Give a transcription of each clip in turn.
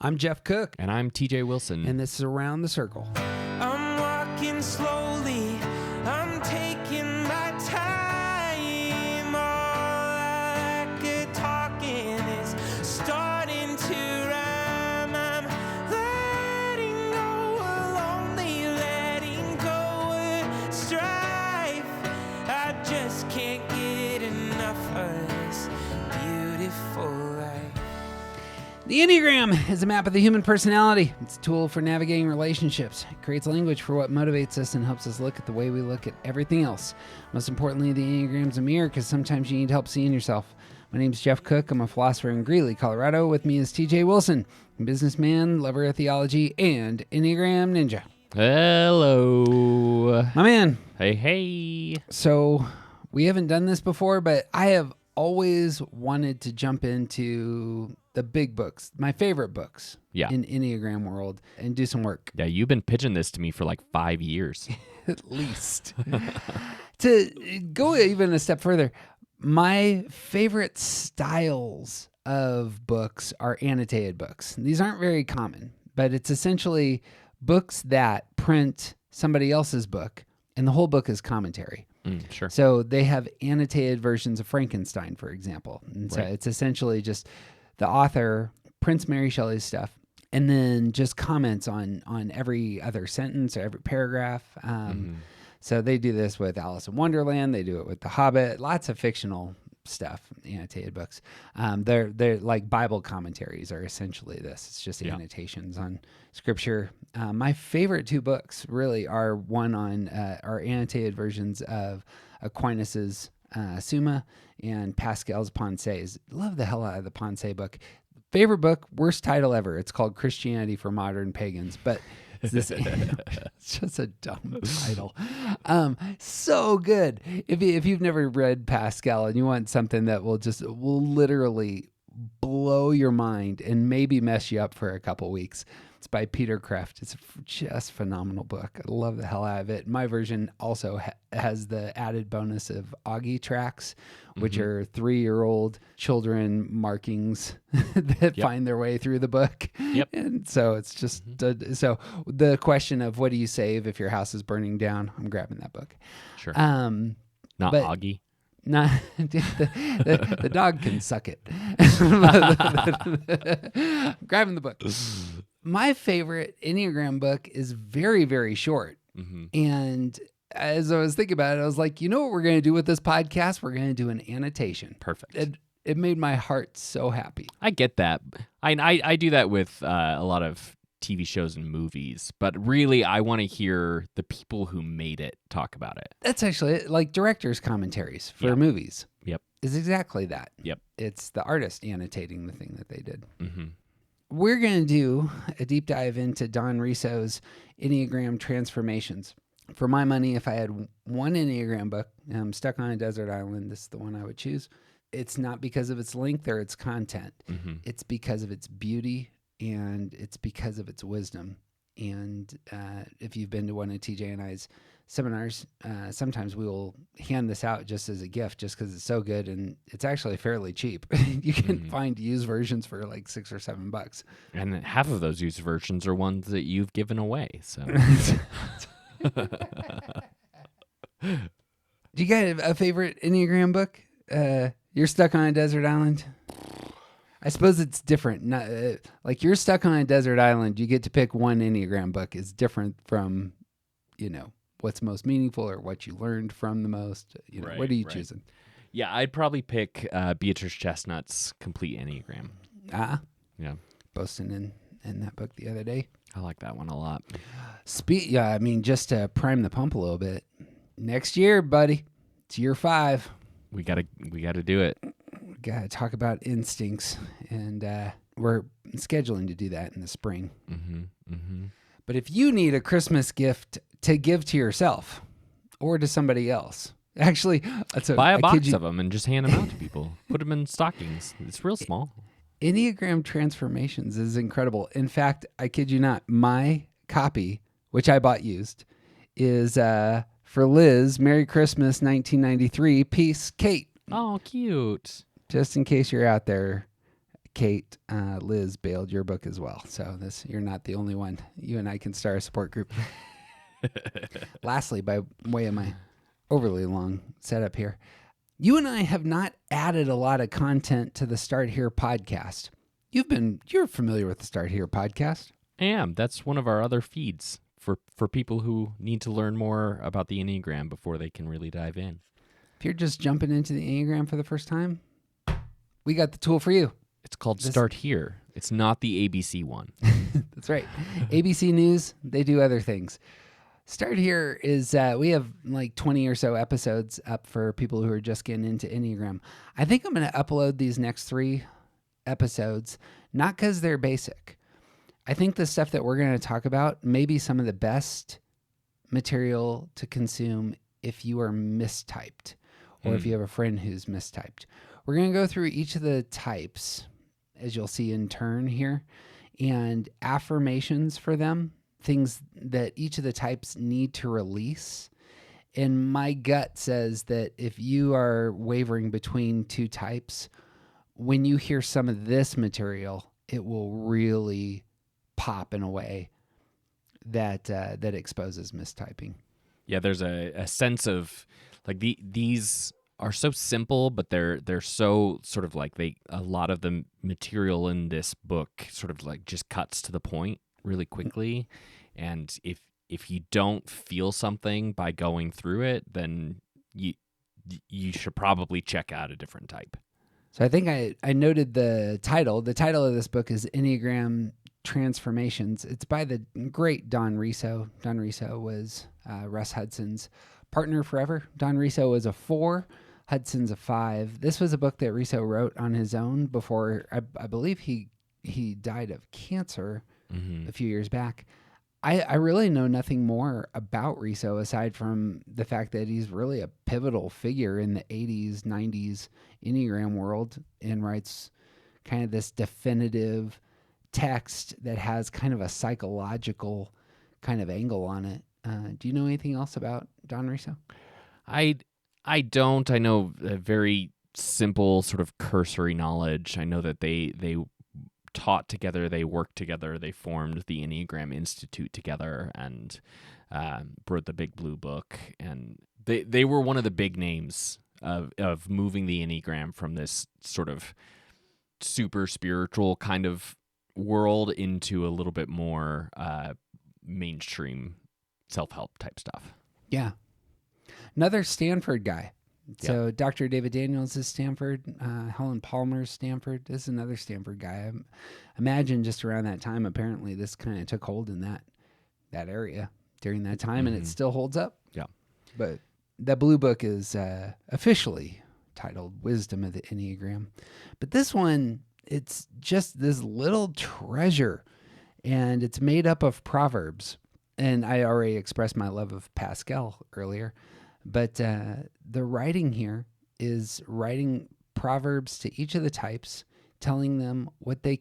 I'm Jeff Cook. And I'm TJ Wilson. And this is Around the Circle. I'm walking slowly. I'm taking my time. All like a talking is starting to rhyme. I'm letting go of lonely, letting go of strife. I just can't get enough of this beautiful life. The Enneagram is a map of the human personality. It's a tool for navigating relationships. It creates language for what motivates us and helps us look at the way we look at everything else. Most importantly, the Enneagram's a mirror because sometimes you need help seeing yourself. My name's Jeff Cook. I'm a philosopher in Greeley, Colorado. With me is TJ Wilson, a businessman, lover of theology, and Enneagram ninja. Hello. My man. Hey. So we haven't done this before, but I have always wanted to jump into the big books, my favorite books in Enneagram world, and do some work. Yeah, you've been pitching this to me for like 5 years. At least. To go even a step further, my favorite styles of books are annotated books. These aren't very common, but it's essentially books that print somebody else's book, and the whole book is commentary. Sure. So they have annotated versions of Frankenstein, for example. And so it's essentially just the author prints Mary Shelley's stuff and then just comments on every other sentence or every paragraph. So they do this with Alice in Wonderland. They do it with The Hobbit. Lots of fictional stuff, annotated books. They're like Bible commentaries are essentially this. It's just annotations on scripture. My favorite two books really are one on are annotated versions of Aquinas's Summa and Pascal's Pensées. Love the hell out of the Pensées book. Favorite book, worst title ever. It's called Christianity for Modern Pagans, but it's just a dumb title. So good. If you've never read Pascal and you want something that will literally blow your mind and maybe mess you up for a couple weeks, it's by Peter Kreeft. It's just a phenomenal book. I love the hell out of it. My version also has the added bonus of Augie tracks, which are 3-year-old children markings that find their way through the book. Yep. And so it's just, so the question of what do you save if your house is burning down? I'm grabbing that book. Sure. Not Augie. Not the dog can suck it. Grabbing the book. My favorite Enneagram book is very, very short. And as I was thinking about it, I was like, you know what we're going to do with this podcast? We're going to do an annotation. Perfect. It made my heart so happy. I get that. I do that with a lot of TV shows and movies, but really I want to hear the people who made it talk about it. That's actually it. Like director's commentaries for movies. Yep. Is exactly that. Yep. It's the artist annotating the thing that they did. We're going to do a deep dive into Don Risso's Enneagram Transformations. For my money, if I had one Enneagram book, I'm stuck on a desert island, this is the one I would choose. It's not because of its length or its content. It's because of its beauty and it's because of its wisdom. And if you've been to one of TJ and I's seminars, sometimes we will hand this out just as a gift just because it's so good and it's actually fairly cheap. You can find used versions for like $6 or $7. And half of those used versions are ones that you've given away. So, do you got a favorite Enneagram book? You're stuck on a desert island. I suppose it's different. Not, like you're stuck on a desert island. You get to pick one Enneagram book. Is different from, what's most meaningful or what you learned from the most. What are you choosing? Yeah, I'd probably pick Beatrice Chestnut's Complete Enneagram. Yeah. Boasting in that book the other day. I like that one a lot. Just to prime the pump a little bit. Next year, buddy, it's year 5. We gotta do it. Got to talk about instincts, and we're scheduling to do that in the spring. But if you need a Christmas gift to give to yourself or to somebody else, actually, buy a box of them and just hand them out to people. Put them in stockings. It's real small. Enneagram Transformations is incredible. In fact, I kid you not, my copy, which I bought used, is for Liz, Merry Christmas 1993, Peace, Kate. Oh, cute. Just in case you're out there, Kate, Liz bailed your book as well. So you're not the only one. You and I can start a support group. Lastly, by way of my overly long setup here, you and I have not added a lot of content to the Start Here podcast. You're familiar with the Start Here podcast. I am. That's one of our other feeds for people who need to learn more about the Enneagram before they can really dive in. If you're just jumping into the Enneagram for the first time, we got the tool for you. It's called Start Here. It's not the ABC one. That's right. ABC News, they do other things. Start Here is, we have like 20 or so episodes up for people who are just getting into Enneagram. I think I'm going to upload these next 3 episodes, not because they're basic. I think the stuff that we're going to talk about may be some of the best material to consume if you are mistyped or if you have a friend who's mistyped. We're going to go through each of the types, as you'll see in turn here, and affirmations for them, things that each of the types need to release. And my gut says that if you are wavering between 2 types, when you hear some of this material, it will really pop in a way that exposes mistyping. Yeah, there's a sense of like these are so simple, but they're so sort of like a lot of the material in this book sort of like just cuts to the point really quickly. And if you don't feel something by going through it, then you should probably check out a different type. So I think I noted the title. The title of this book is Enneagram Transformations. It's by the great Don Riso. Don Riso was Russ Hudson's partner forever. Don Riso was a 4, Hudson's a 5. This was a book that Riso wrote on his own before, I believe he died of cancer a few years back. I really know nothing more about Riso aside from the fact that he's really a pivotal figure in the 80s, 90s Enneagram world and writes kind of this definitive text that has kind of a psychological kind of angle on it. Do you know anything else about Don Riso? I don't. I know a very simple sort of cursory knowledge. I know that they taught together, they worked together, they formed the Enneagram Institute together and wrote the Big Blue Book. And they were one of the big names of moving the Enneagram from this sort of super spiritual kind of world into a little bit more mainstream self-help type stuff. Yeah. Another Stanford guy. So Dr. David Daniels is Stanford. Helen Palmer's Stanford. This is another Stanford guy. I imagine just around that time, apparently this kind of took hold in that area during that time, and it still holds up. Yeah. But the Blue Book is officially titled Wisdom of the Enneagram. But this one, it's just this little treasure, and it's made up of proverbs. And I already expressed my love of Pascal earlier. But the writing here is writing proverbs to each of the types, telling them what they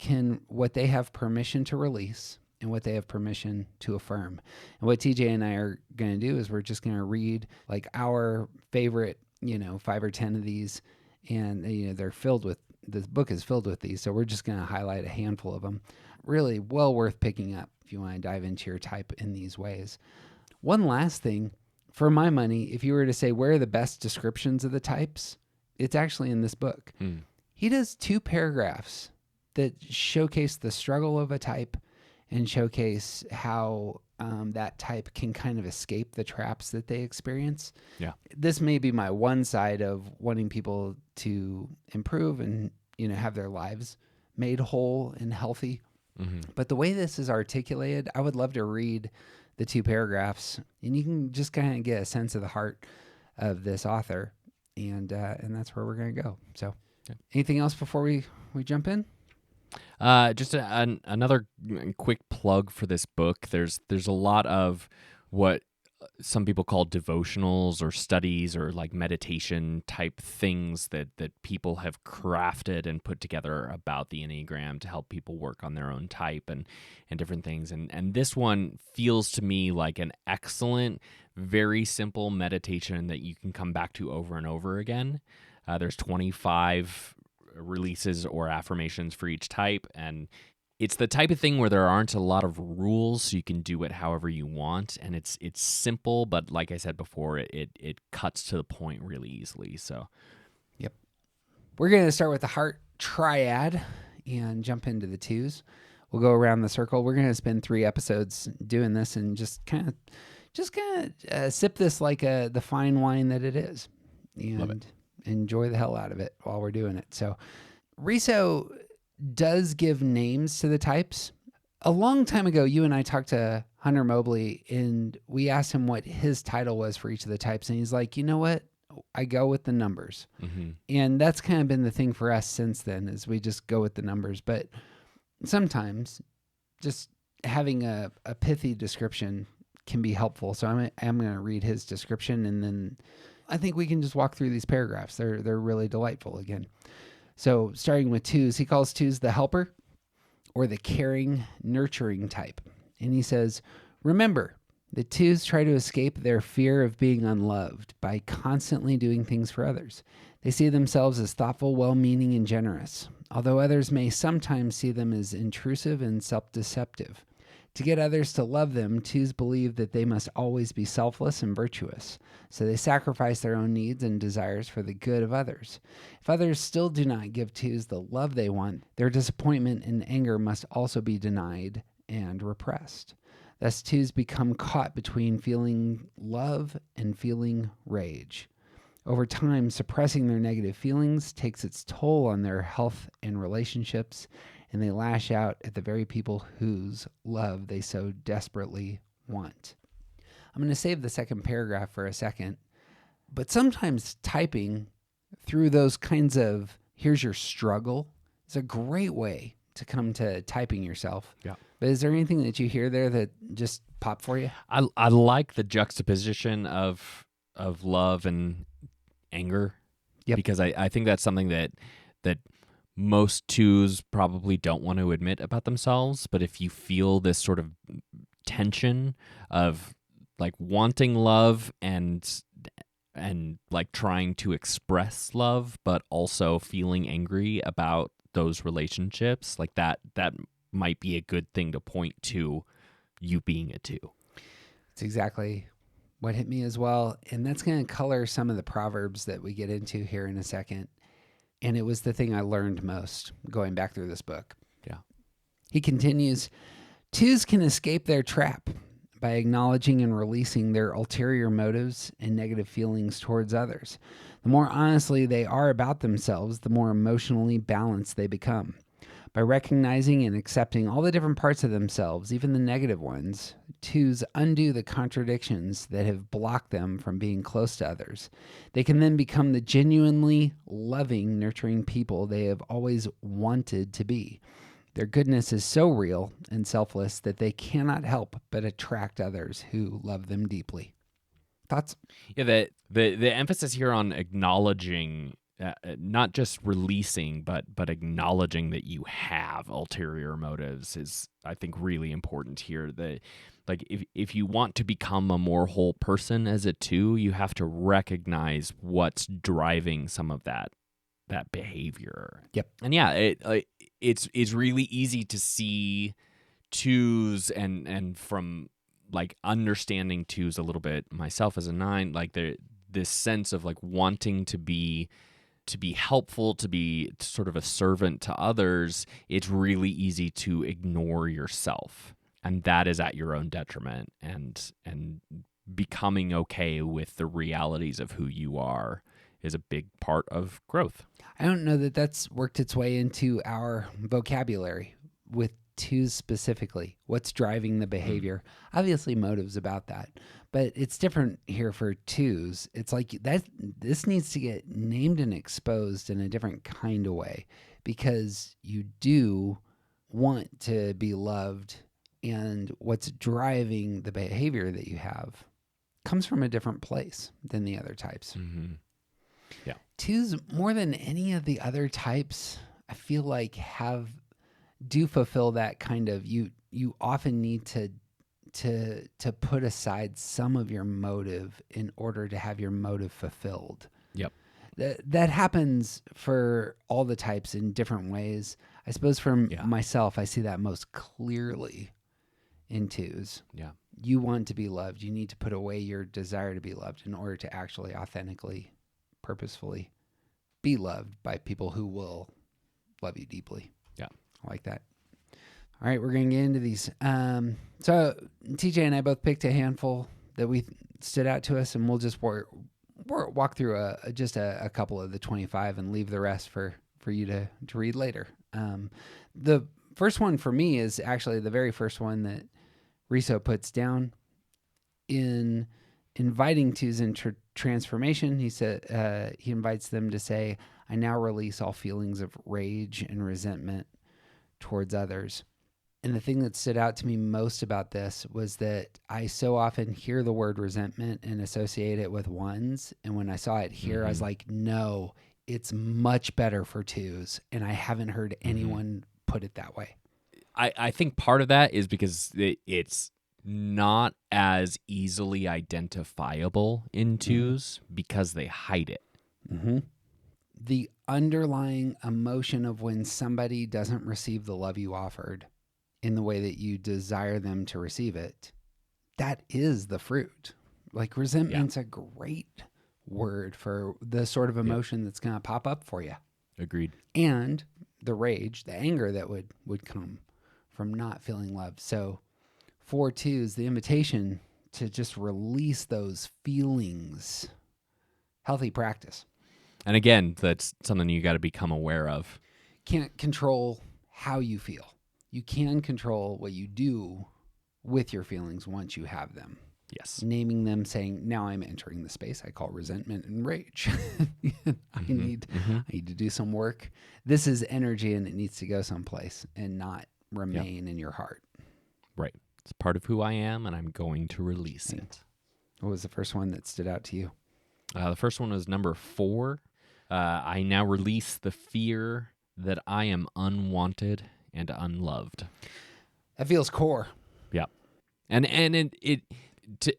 have permission to release and what they have permission to affirm. And what TJ and I are going to do is we're just going to read like our favorite, 5 or 10 of these, and they're filled with, this book is filled with these. So we're just going to highlight a handful of them. Really well worth picking up if you want to dive into your type in these ways. One last thing. For my money, if you were to say where are the best descriptions of the types, it's actually in this book. He does 2 paragraphs that showcase the struggle of a type and showcase how that type can kind of escape the traps that they experience. Yeah. This may be my one side of wanting people to improve and have their lives made whole and healthy. But the way this is articulated, I would love to read the 2 paragraphs, and you can just kind of get a sense of the heart of this author, and that's where we're going to go. So, anything else before we jump in? Just another quick plug for this book. There's a lot of what some people call devotionals or studies or like meditation type things that people have crafted and put together about the Enneagram to help people work on their own type and different things. And this one feels to me like an excellent, very simple meditation that you can come back to over and over again. There's 25 releases or affirmations for each type, and it's the type of thing where there aren't a lot of rules, so you can do it however you want, and it's simple, but like I said before, it cuts to the point really easily. So, yep. We're going to start with the heart triad and jump into the twos. We'll go around the circle. We're going to spend 3 episodes doing this and just kind of sip this like the fine wine that it is, and enjoy the hell out of it while we're doing it. So, Riso does give names to the types. A long time ago, you and I talked to Hunter Mobley, and we asked him what his title was for each of the types, and he's like, you know what? I go with the numbers. Mm-hmm. And that's kind of been the thing for us since then, is we just go with the numbers. But sometimes just having a pithy description can be helpful. So I'm going to read his description, and then I think we can just walk through these paragraphs. They're really delightful again. So starting with twos, he calls twos the helper or the caring, nurturing type. And he says, remember, the twos try to escape their fear of being unloved by constantly doing things for others. They see themselves as thoughtful, well-meaning, and generous, although others may sometimes see them as intrusive and self-deceptive. To get others to love them, twos believe that they must always be selfless and virtuous, so they sacrifice their own needs and desires for the good of others. If others still do not give twos the love they want, their disappointment and anger must also be denied and repressed. Thus, twos become caught between feeling love and feeling rage. Over time, suppressing their negative feelings takes its toll on their health and relationships, and they lash out at the very people whose love they so desperately want. I'm going to save the second paragraph for a second, but sometimes typing through those kinds of, here's your struggle, is a great way to come to typing yourself. Yeah. But is there anything that you hear there that just popped for you? I like the juxtaposition of love and anger, because I think that's something that most twos probably don't want to admit about themselves. But if you feel this sort of tension of like wanting love and like trying to express love, but also feeling angry about those relationships, like that might be a good thing to point to you being a two. It's exactly what hit me as well. And that's going to color some of the proverbs that we get into here in a second. And it was the thing I learned most going back through this book. Yeah. He continues, twos can escape their trap by acknowledging and releasing their ulterior motives and negative feelings towards others. The more honestly they are about themselves, the more emotionally balanced they become. By recognizing and accepting all the different parts of themselves, even the negative ones, twos undo the contradictions that have blocked them from being close to others. They can then become the genuinely loving, nurturing people they have always wanted to be. Their goodness is so real and selfless that they cannot help but attract others who love them deeply. Thoughts? Yeah, the emphasis here on acknowledging, not just releasing, but acknowledging that you have ulterior motives is, I think, really important here. Like if you want to become a more whole person as a two, you have to recognize what's driving some of that behavior. Yep. And yeah, it's really easy to see twos and from like understanding twos a little bit myself as a 9, like this sense of like wanting to be helpful, to be sort of a servant to others. It's really easy to ignore yourself, and that is at your own detriment, and becoming okay with the realities of who you are is a big part of growth. I don't know that that's worked its way into our vocabulary with twos specifically. What's driving the behavior? Obviously motives about that, but it's different here for twos. It's like that. This needs to get named and exposed in a different kind of way, because you do want to be loved, and what's driving the behavior that you have comes from a different place than the other types. Mm-hmm. Yeah. Twos, more than any of the other types, I feel like do fulfill that kind of, you often need to put aside some of your motive in order to have your motive fulfilled. Yep. That happens for all the types in different ways. I suppose for myself, I see that most clearly in twos. Yeah. You want to be loved. You need to put away your desire to be loved in order to actually authentically, purposefully be loved by people who will love you deeply. Yeah. I like that. All right, we're going to get into these. So TJ and I both picked a handful that we stood out to us, and we'll just walk through just a couple of the 25 and leave the rest for you to read later. The first one for me is actually the very first one that Riso puts down in inviting twos into transformation. He said he invites them to say, "I now release all feelings of rage and resentment towards others." And the thing that stood out to me most about this was that I so often hear the word resentment and associate it with ones. And when I saw it here, I was like, no, it's much better for twos. And I haven't heard anyone put it that way. I think part of that is because it's not as easily identifiable in twos because they hide it. Mm-hmm. The underlying emotion of when somebody doesn't receive the love you offered in the way that you desire them to receive it, that is the fruit. Like resentment's a great word for the sort of emotion that's going to pop up for you. Agreed. And the rage, the anger that would come from not feeling loved. So for twos, the invitation to just release those feelings, healthy practice. And again, that's something you got to become aware of. Can't control how you feel. You can control what you do with your feelings once you have them. Yes. Naming them, saying, now I'm entering the space I call resentment and rage. I need to do some work. This is energy and it needs to go someplace and not remain in your heart. Right. It's part of who I am and I'm going to release it. What was the first one that stood out to you? The first one was number 4. I now release the fear that I am unwanted and unloved. That feels core. Yeah. And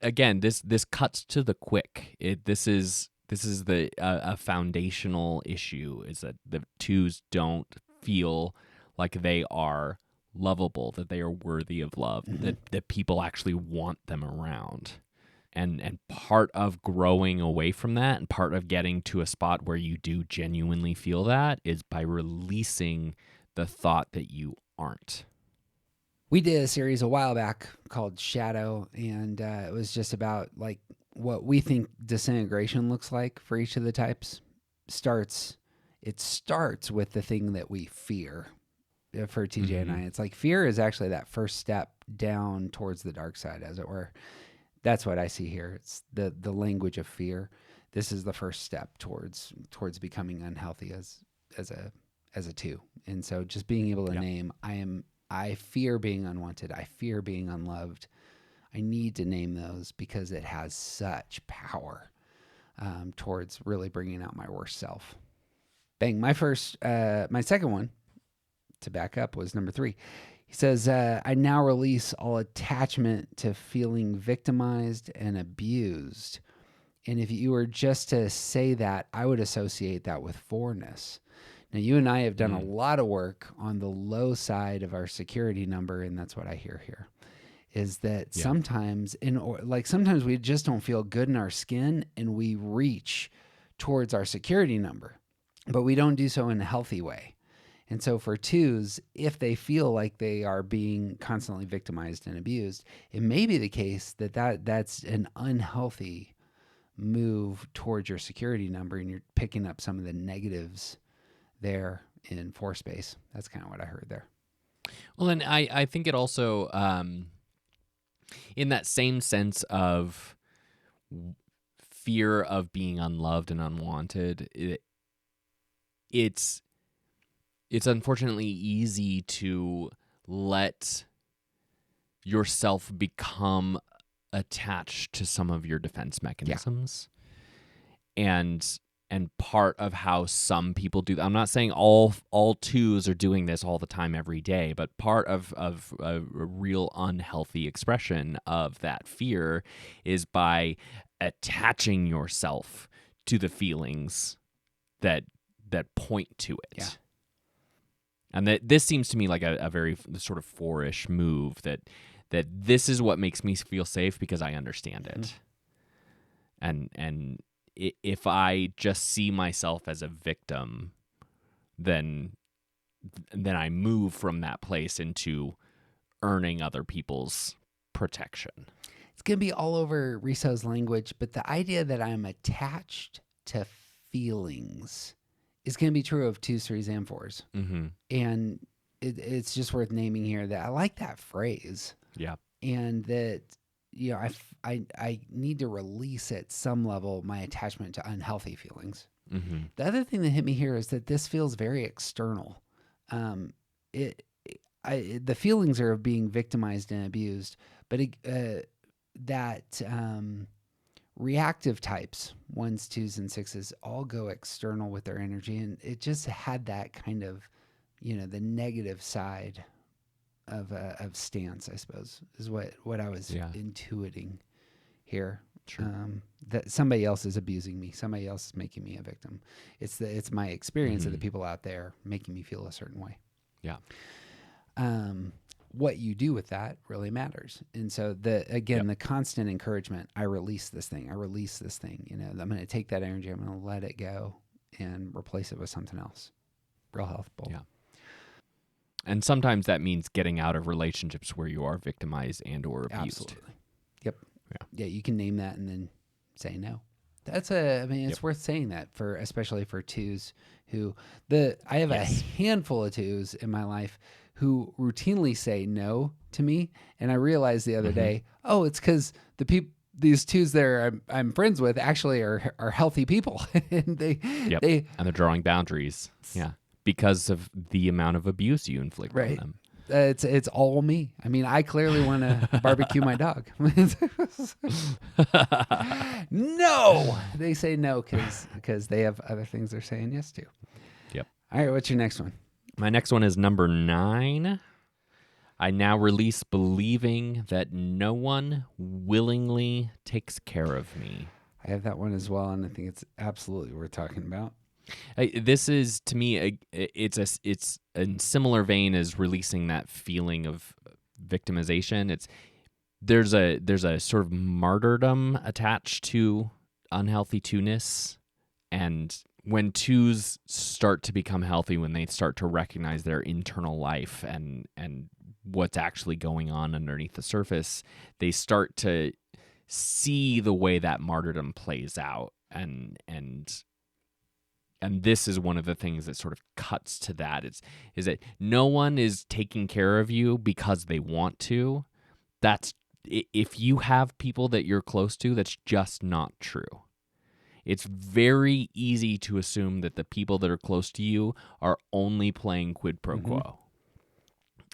again, this cuts to the quick. This is the a foundational issue is that the twos don't feel like they are lovable, that they are worthy of love, that people actually want them around. And part of growing away from that and part of getting to a spot where you do genuinely feel that is by releasing the thought that you aren't. We did a series a while back called Shadow, and it was just about like what we think disintegration looks like for each of the types. It starts with the thing that we fear. For TJ and I, it's like fear is actually that first step down towards the dark side, as it were. That's what I see here. It's the language of fear. This is the first step towards becoming unhealthy as a two. And so just being able to name, I fear being unwanted. I fear being unloved. I need to name those because it has such power towards really bringing out my worst self. Bang. My second one to back up was number 3. He says, I now release all attachment to feeling victimized and abused. And if you were just to say that, I would associate that with 4-ness. Now, you and I have done a lot of work on the low side of our security number, and that's what I hear here, is that sometimes sometimes we just don't feel good in our skin, and we reach towards our security number, but we don't do so in a healthy way. And so for twos, if they feel like they are being constantly victimized and abused, it may be the case that's an unhealthy move towards your security number, and you're picking up some of the negatives there in 4 space. That's kind of what I heard there. Well, and I think it also, in that same sense of fear of being unloved and unwanted, it's unfortunately easy to let yourself become attached to some of your defense mechanisms. And part of how some people do that, I'm not saying all twos are doing this all the time every day, but part of a real unhealthy expression of that fear is by attaching yourself to the feelings that point to it. Yeah. And this seems to me like a very sort of 4-ish move that this is what makes me feel safe because I understand it. And if I just see myself as a victim, then I move from that place into earning other people's protection. It's going to be all over Riso's language, but the idea that I'm attached to feelings is going to be true of 2s, 3s, and 4s. Mm-hmm. And it's just worth naming here that I like that phrase. Yeah. And that, you know, I need to release at some level my attachment to unhealthy feelings. Mm-hmm. The other thing that hit me here is that this feels very external. The feelings are of being victimized and abused, but reactive types, 1s, 2s, and 6s, all go external with their energy, and it just had that kind of, you know, the negative side of stance, I suppose, is what I was intuiting here. Sure. That somebody else is abusing me, somebody else is making me a victim. It's my experience of the people out there making me feel a certain way. Yeah. What you do with that really matters. And so the constant encouragement, I release this thing, you know, I'm going to take that energy, I'm going to let it go and replace it with something else. Real healthful. Yeah. And sometimes that means getting out of relationships where you are victimized and or abused. Absolutely. Yep. Yeah. You can name that and then say no. It's worth saying that especially for 2s I have a handful of 2s in my life who routinely say no to me. And I realized the other day, it's because these 2s there I'm friends with actually are healthy people. And and they're drawing boundaries. Yeah. Because of the amount of abuse you inflict on them. It's all me. I mean, I clearly want to barbecue my dog. No, they say no because they have other things they're saying yes to. Yep. All right, what's your next one? My next one is number 9. I now release believing that no one willingly takes care of me. I have that one as well, and I think it's absolutely worth talking about. This is, to me, it's in similar vein as releasing that feeling of victimization. There's a sort of martyrdom attached to unhealthy 2-ness, and when 2s start to become healthy, when they start to recognize their internal life and what's actually going on underneath the surface, they start to see the way that martyrdom plays out, and this is one of the things that sort of cuts to that is that no one is taking care of you because they want to. If you have people that you're close to, that's just not true. It's very easy to assume that the people that are close to you are only playing quid pro quo.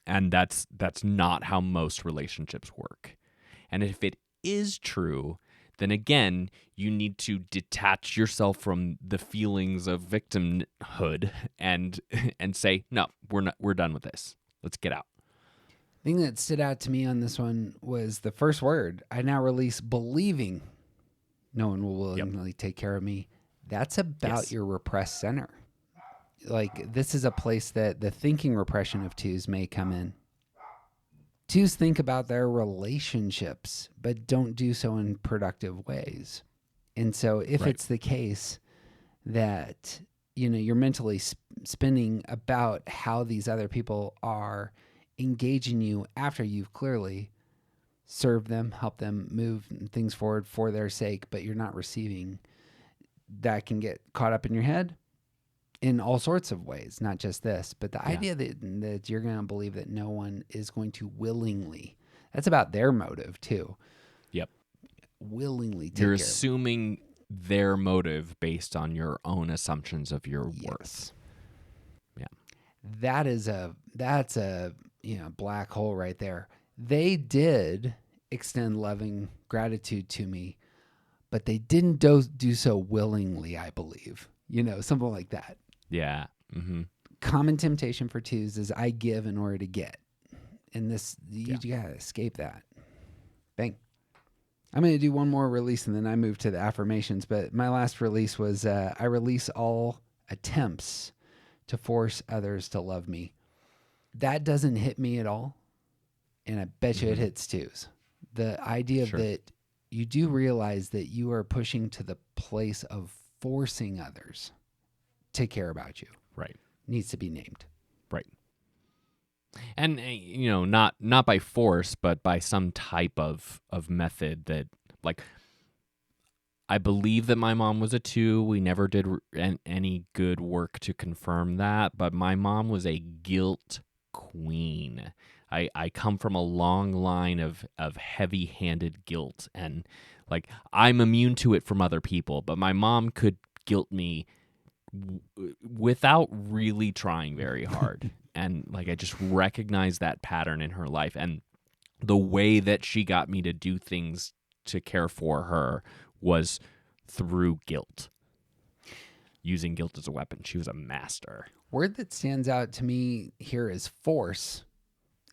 And that's not how most relationships work. And if it is true, then again, you need to detach yourself from the feelings of victimhood and say, no, we're done with this. Let's get out. The thing that stood out to me on this one was the first word. I now release believing no one will willingly take care of me. That's about your repressed center. Like, this is a place that the thinking repression of 2s may come in. 2s think about their relationships, but don't do so in productive ways. And so if it's the case that, you know, you're mentally spinning about how these other people are engaging you after you've clearly served them, helped them move things forward for their sake, but you're not receiving, that can get caught up in your head in all sorts of ways, not just this, but the idea that you're going to believe that no one is going to willingly, that's about their motive too. Yep. Willingly take You're care assuming their motive based on your own assumptions of your worth. Yeah. That's a black hole right there. They did extend loving gratitude to me, but they didn't do so willingly, I believe. Something like that. Yeah. Mm-hmm. Common temptation for 2s is I give in order to get. And you gotta escape that. Bang. I'm going to do one more release and then I move to the affirmations. But my last release was I release all attempts to force others to love me. That doesn't hit me at all. And I bet you it hits twos. The idea that you do realize that you are pushing to the place of forcing others to care about you. Right. Needs to be named. Right. And, not by force, but by some type of method that, like, I believe that my mom was a 2. We never did any good work to confirm that, but my mom was a guilt queen. I come from a long line of heavy-handed guilt, and, like, I'm immune to it from other people, but my mom could guilt me without really trying very hard. And, like, I just recognized that pattern in her life, and the way that she got me to do things to care for her was through guilt, using guilt as a weapon. She was a master. Word that stands out to me here is force,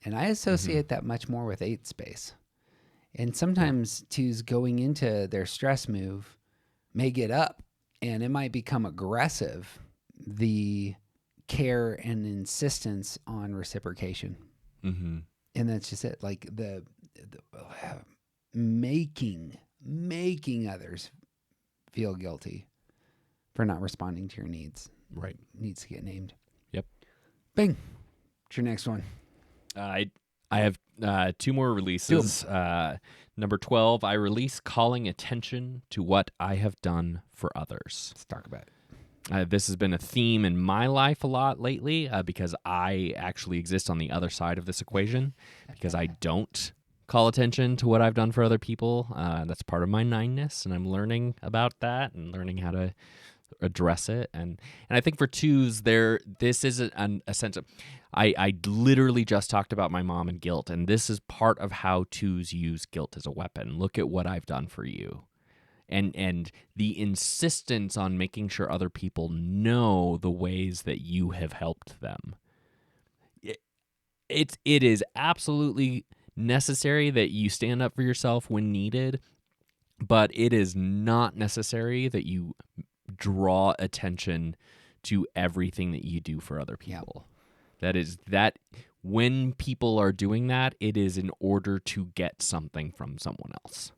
and I associate that much more with 8 space. And sometimes 2s going into their stress move may get up, and it might become aggressive, the care and insistence on reciprocation. Mm-hmm. And that's just it. Like the making others feel guilty for not responding to your needs. Right. Needs to get named. Yep. Bing. What's your next one? I have 2 more releases. Number 12, I release calling attention to what I have done for others. Let's talk about it. This has been a theme in my life a lot lately because I actually exist on the other side of this equation because I don't call attention to what I've done for other people. That's part of my 9ness, and I'm learning about that and learning how to address it. And I think for 2s, this is a sense of... I literally just talked about my mom and guilt, and this is part of how 2s use guilt as a weapon. Look at what I've done for you. And the insistence on making sure other people know the ways that you have helped them. It is absolutely necessary that you stand up for yourself when needed, but it is not necessary that you draw attention to everything that you do for other people. That when people are doing that, it is in order to get something from someone else.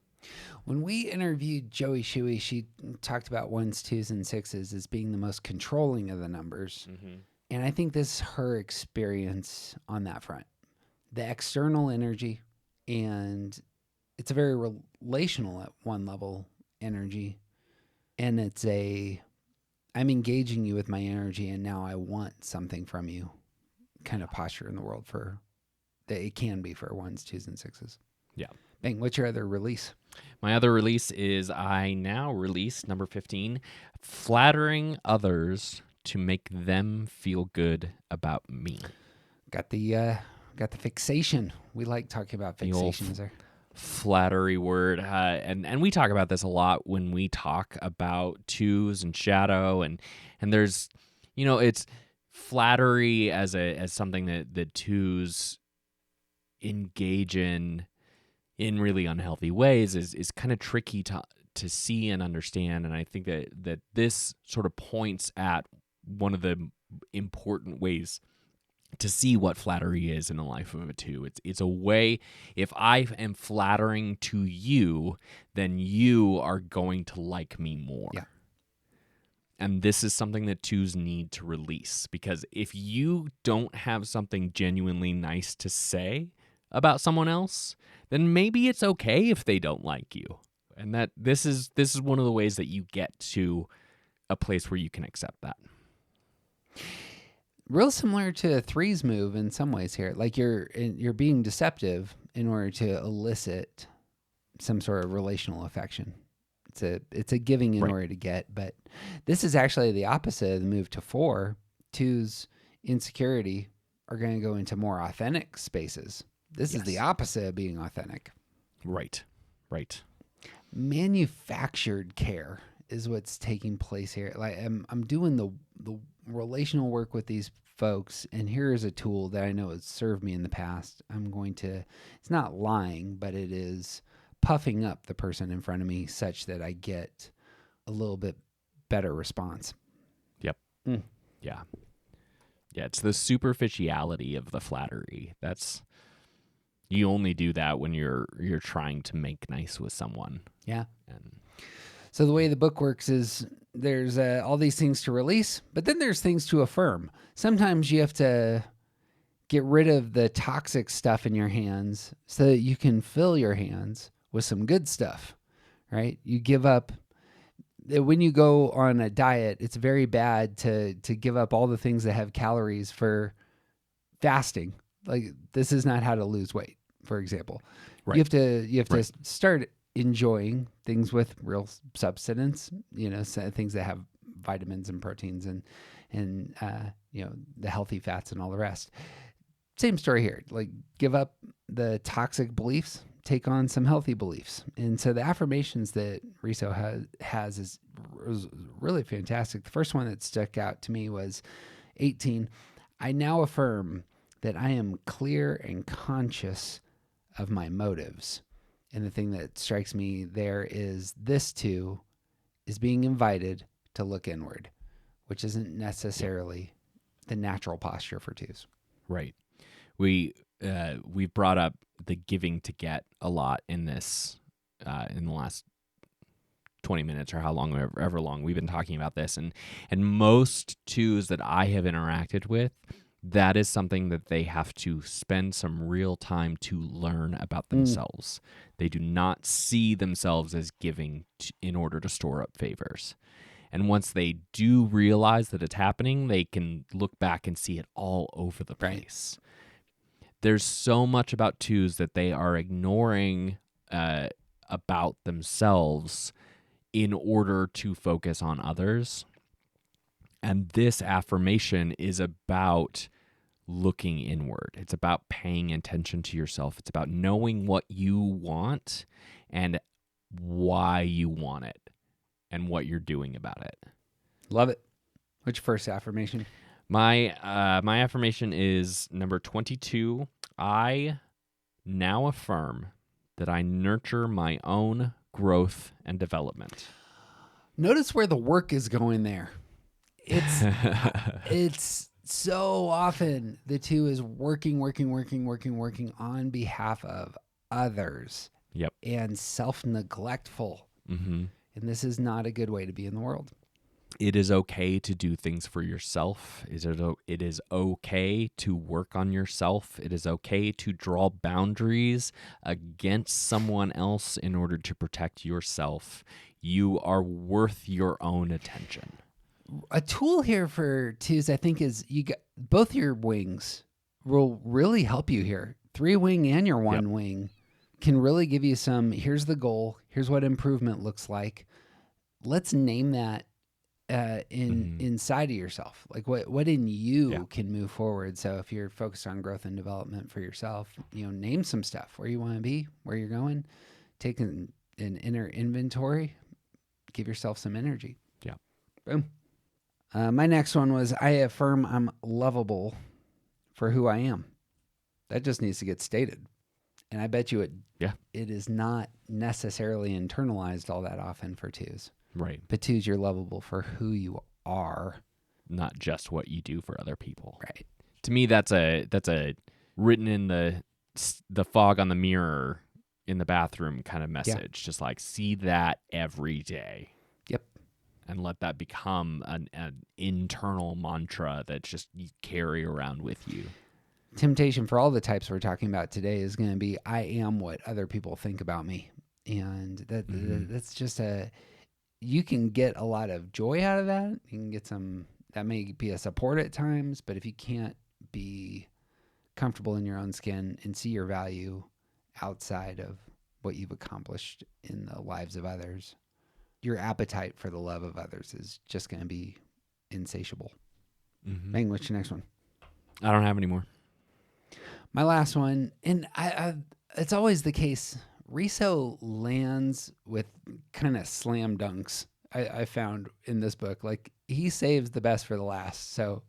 When we interviewed Joey Shuey, she talked about 1s, 2s, and 6s as being the most controlling of the numbers. Mm-hmm. And I think this is her experience on that front. The external energy, and it's a very relational at one level energy. And it's I'm engaging you with my energy, and now I want something from you kind of posture in the world that it can be for 1s, 2s, and 6s. Yeah. Bang, what's your other release? My other release is I now release number 15, flattering others to make them feel good about me. Got the fixation. We like talking about fixations there. Flattery word, and we talk about this a lot when we talk about 2s and shadow, and there's, it's flattery as something that 2s engage in really unhealthy ways is kind of tricky to see and understand. And I think that this sort of points at one of the important ways to see what flattery is in the life of a 2. It's a way, if I am flattering to you, then you are going to like me more. Yeah. And this is something that 2s need to release, because if you don't have something genuinely nice to say about someone else, then maybe it's okay if they don't like you. And that this is one of the ways that you get to a place where you can accept that. Real similar to a 3's move in some ways here. Like you're being deceptive in order to elicit some sort of relational affection. It's a giving in order to get, but this is actually the opposite of the move to 4. 2's insecurity are going to go into more authentic spaces. This is the opposite of being authentic. Right. Manufactured care is what's taking place here. Like I'm doing the relational work with these folks, and here is a tool that I know has served me in the past. It's not lying, but it is puffing up the person in front of me such that I get a little bit better response. Yep. Mm. Yeah. Yeah, it's the superficiality of the flattery. You only do that when you're trying to make nice with someone. Yeah. And So the way the book works is there's all these things to release, but then there's things to affirm. Sometimes you have to get rid of the toxic stuff in your hands so that you can fill your hands with some good stuff, right? You give up. When you go on a diet, it's very bad to give up all the things that have calories for fasting. Like, this is not how to lose weight, for example. Right. You have to start enjoying things with real substance, things that have vitamins and proteins and the healthy fats and all the rest. Same story here. Like, give up the toxic beliefs, take on some healthy beliefs. And so the affirmations that Riso has is really fantastic. The first one that stuck out to me was 18. I now affirm that I am clear and conscious of my motives. And the thing that strikes me there is this too is being invited to look inward, which isn't necessarily the natural posture for twos. Right. We brought up the giving to get a lot in this in the last 20 minutes or however long we've been talking about this, and most twos that I have interacted with, that is something that they have to spend some real time to learn about themselves. They do not see themselves as giving in order to store up favors. And once they do realize that it's happening, they can look back and see it all over the place. Right. There's so much about twos that they are ignoring about themselves in order to focus on others. And this affirmation is about looking inward. It's about paying attention to yourself. It's about knowing what you want and why you want it and what you're doing about it. Love it. What's your first affirmation? My affirmation is number 22. I now affirm that I nurture my own growth and development. Notice where the work is going there. It's so often the two is working on behalf of others. Yep. And self-neglectful. Mm-hmm. And this is not a good way to be in the world. It is okay to do things for yourself. It is okay to work on yourself. It is okay to draw boundaries against someone else in order to protect yourself. You are worth your own attention. A tool here for twos, I think, is you got both your wings will really help you here. 3-wing and your 1-wing can really give you some, here's the goal, here's what improvement looks like. Let's name that inside of yourself. Like what in you can move forward. So if you're focused on growth and development for yourself, name some stuff, where you want to be, where you're going, take an inner inventory, give yourself some energy. Yeah. Boom. My next one was, I affirm I'm lovable for who I am. That just needs to get stated. And I bet you it is not necessarily internalized all that often for twos. Right. But twos, you're lovable for who you are. Not just what you do for other people. Right. To me, that's a written in the fog on the mirror in the bathroom kind of message. Yeah. Just like, see that every day. Yep. And let that become an internal mantra that just you carry around with you. Temptation for all the types we're talking about today is going to be, I am what other people think about me. And that's just you can get a lot of joy out of that. You can get that may be a support at times, but if you can't be comfortable in your own skin and see your value outside of what you've accomplished in the lives of others, your appetite for the love of others is just going to be insatiable. Mm-hmm. Bang, what's your next one? I don't have any more. My last one, and I it's always the case, Riso lands with kind of slam dunks, I found in this book. Like, he saves the best for the last. So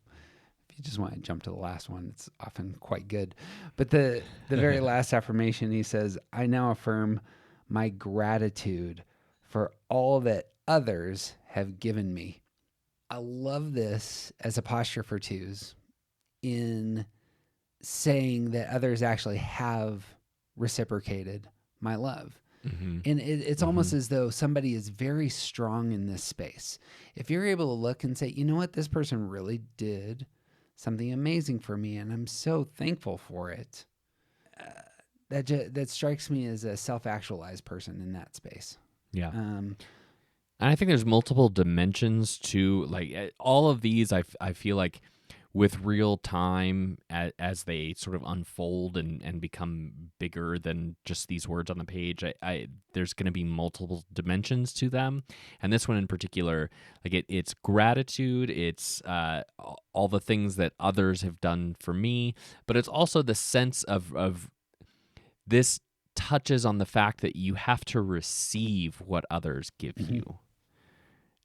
if you just want to jump to the last one, it's often quite good. But the very last affirmation, he says, I now affirm my gratitude for all that others have given me. I love this as a posture for twos in saying that others actually have reciprocated my love. Mm-hmm. And it's almost as though somebody is very strong in this space. If you're able to look and say, you know what, this person really did something amazing for me, and I'm so thankful for it, that strikes me as a self-actualized person in that space. Yeah. And I think there's multiple dimensions to all of these. I feel like with real time as they sort of unfold and become bigger than just these words on the page, there's going to be multiple dimensions to them. And this one in particular, it's gratitude, it's all the things that others have done for me, but it's also the sense of this touches on the fact that you have to receive what others give you.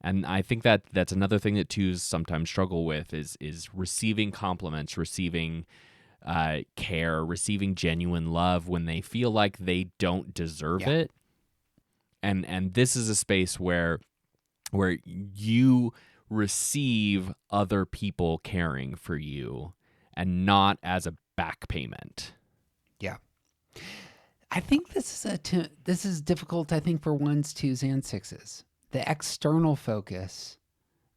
And I think that's another thing that twos sometimes struggle with is receiving compliments, receiving care, receiving genuine love when they feel like they don't deserve it. And this is a space where you receive other people caring for you and not as a back payment. Yeah. I think this is difficult, I think, for ones, twos, and sixes. The external focus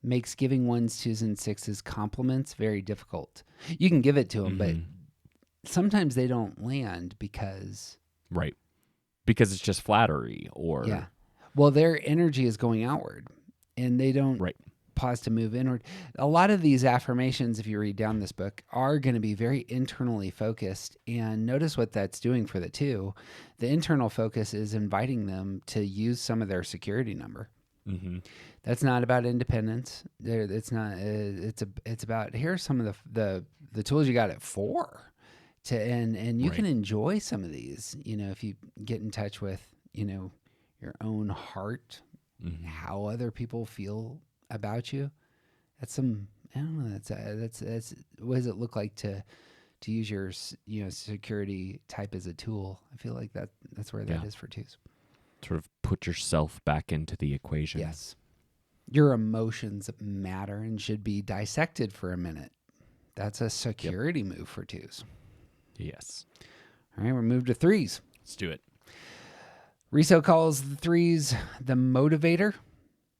makes giving ones, twos, and sixes compliments very difficult. You can give it to them, but sometimes they don't land because it's just flattery or well, their energy is going outward, and they don't pause to move inward. A lot of these affirmations, if you read down this book, are going to be very internally focused. And notice what that's doing for the two. The internal focus is inviting them to use some of their security number. Mm-hmm. That's not about independence. It's not. It's about, here's some of the tools you got it for, and you can enjoy some of these. If you get in touch with your own heart, how other people feel about you. That's some. I don't know. That's what does it look like to use your security type as a tool? I feel like that's where that is for twos. Sort of put yourself back into the equation. Yes. Your emotions matter and should be dissected for a minute. That's a security move for twos. Yes. All right, we're moved to threes. Let's do it. Riso calls the threes the motivator.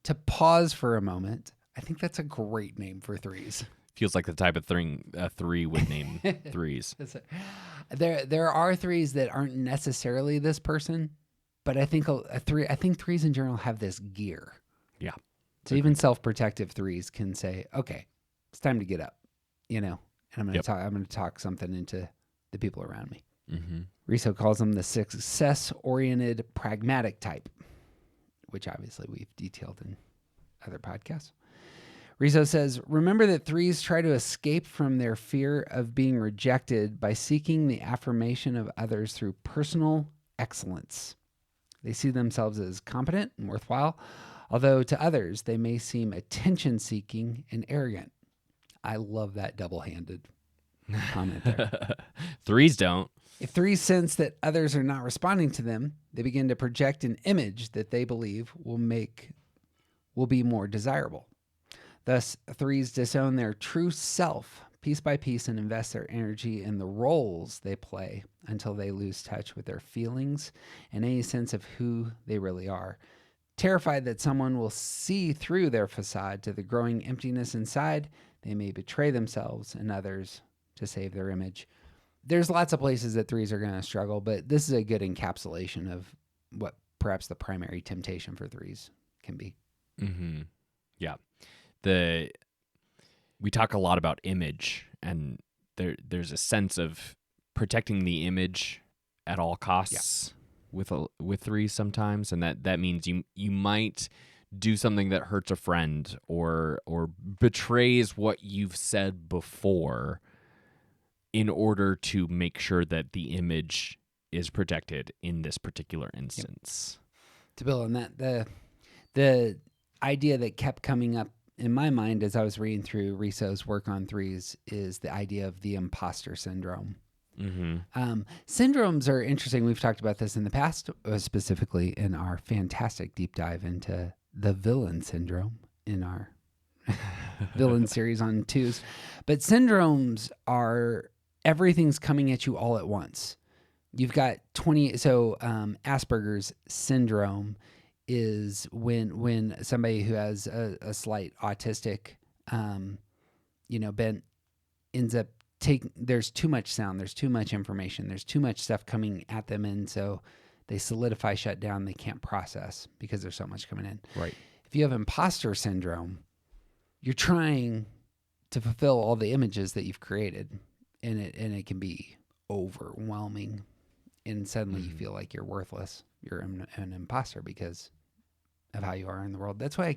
To pause for a moment. I think that's a great name for threes. Feels like the type of thing a three would name threes. There are threes that aren't necessarily this person. But I think I think threes in general have this gear. Yeah. So even self-protective threes can say, okay, it's time to get up, and I'm going to talk something into the people around me. Mm-hmm. Riso calls them the success-oriented pragmatic type, which obviously we've detailed in other podcasts. Riso says, remember that threes try to escape from their fear of being rejected by seeking the affirmation of others through personal excellence. They see themselves as competent and worthwhile, although to others they may seem attention-seeking and arrogant. I love that double-handed comment there. Threes don't. If threes sense that others are not responding to them, they begin to project an image that they believe will be more desirable. Thus, threes disown their true self piece by piece and invest their energy in the roles they play until they lose touch with their feelings and any sense of who they really are. Terrified that someone will see through their facade to the growing emptiness inside, they may betray themselves and others to save their image. There's lots of places that threes are going to struggle, but this is a good encapsulation of what perhaps the primary temptation for threes can be. Mm-hmm. Yeah. We talk a lot about image, and there's a sense of protecting the image at all costs with threes sometimes, and that means you might do something that hurts a friend or betrays what you've said before in order to make sure that the image is protected in this particular instance. To build on that, the idea that kept coming up in my mind as I was reading through Riso's work on threes is the idea of the imposter syndrome. Mm-hmm. Syndromes are interesting. We've talked about this in the past, specifically in our fantastic deep dive into the villain syndrome in our villain series on twos. But syndromes are everything's coming at you all at once. You've got 20. So Asperger's syndrome is when somebody who has a slight autistic, bent ends up there's too much sound, there's too much information, there's too much stuff coming at them, and so they solidify, shut down, they can't process because there's so much coming in. Right. If you have imposter syndrome, you're trying to fulfill all the images that you've created, and it can be overwhelming, and suddenly you feel like you're worthless. You're an imposter because of how you are in the world. That's why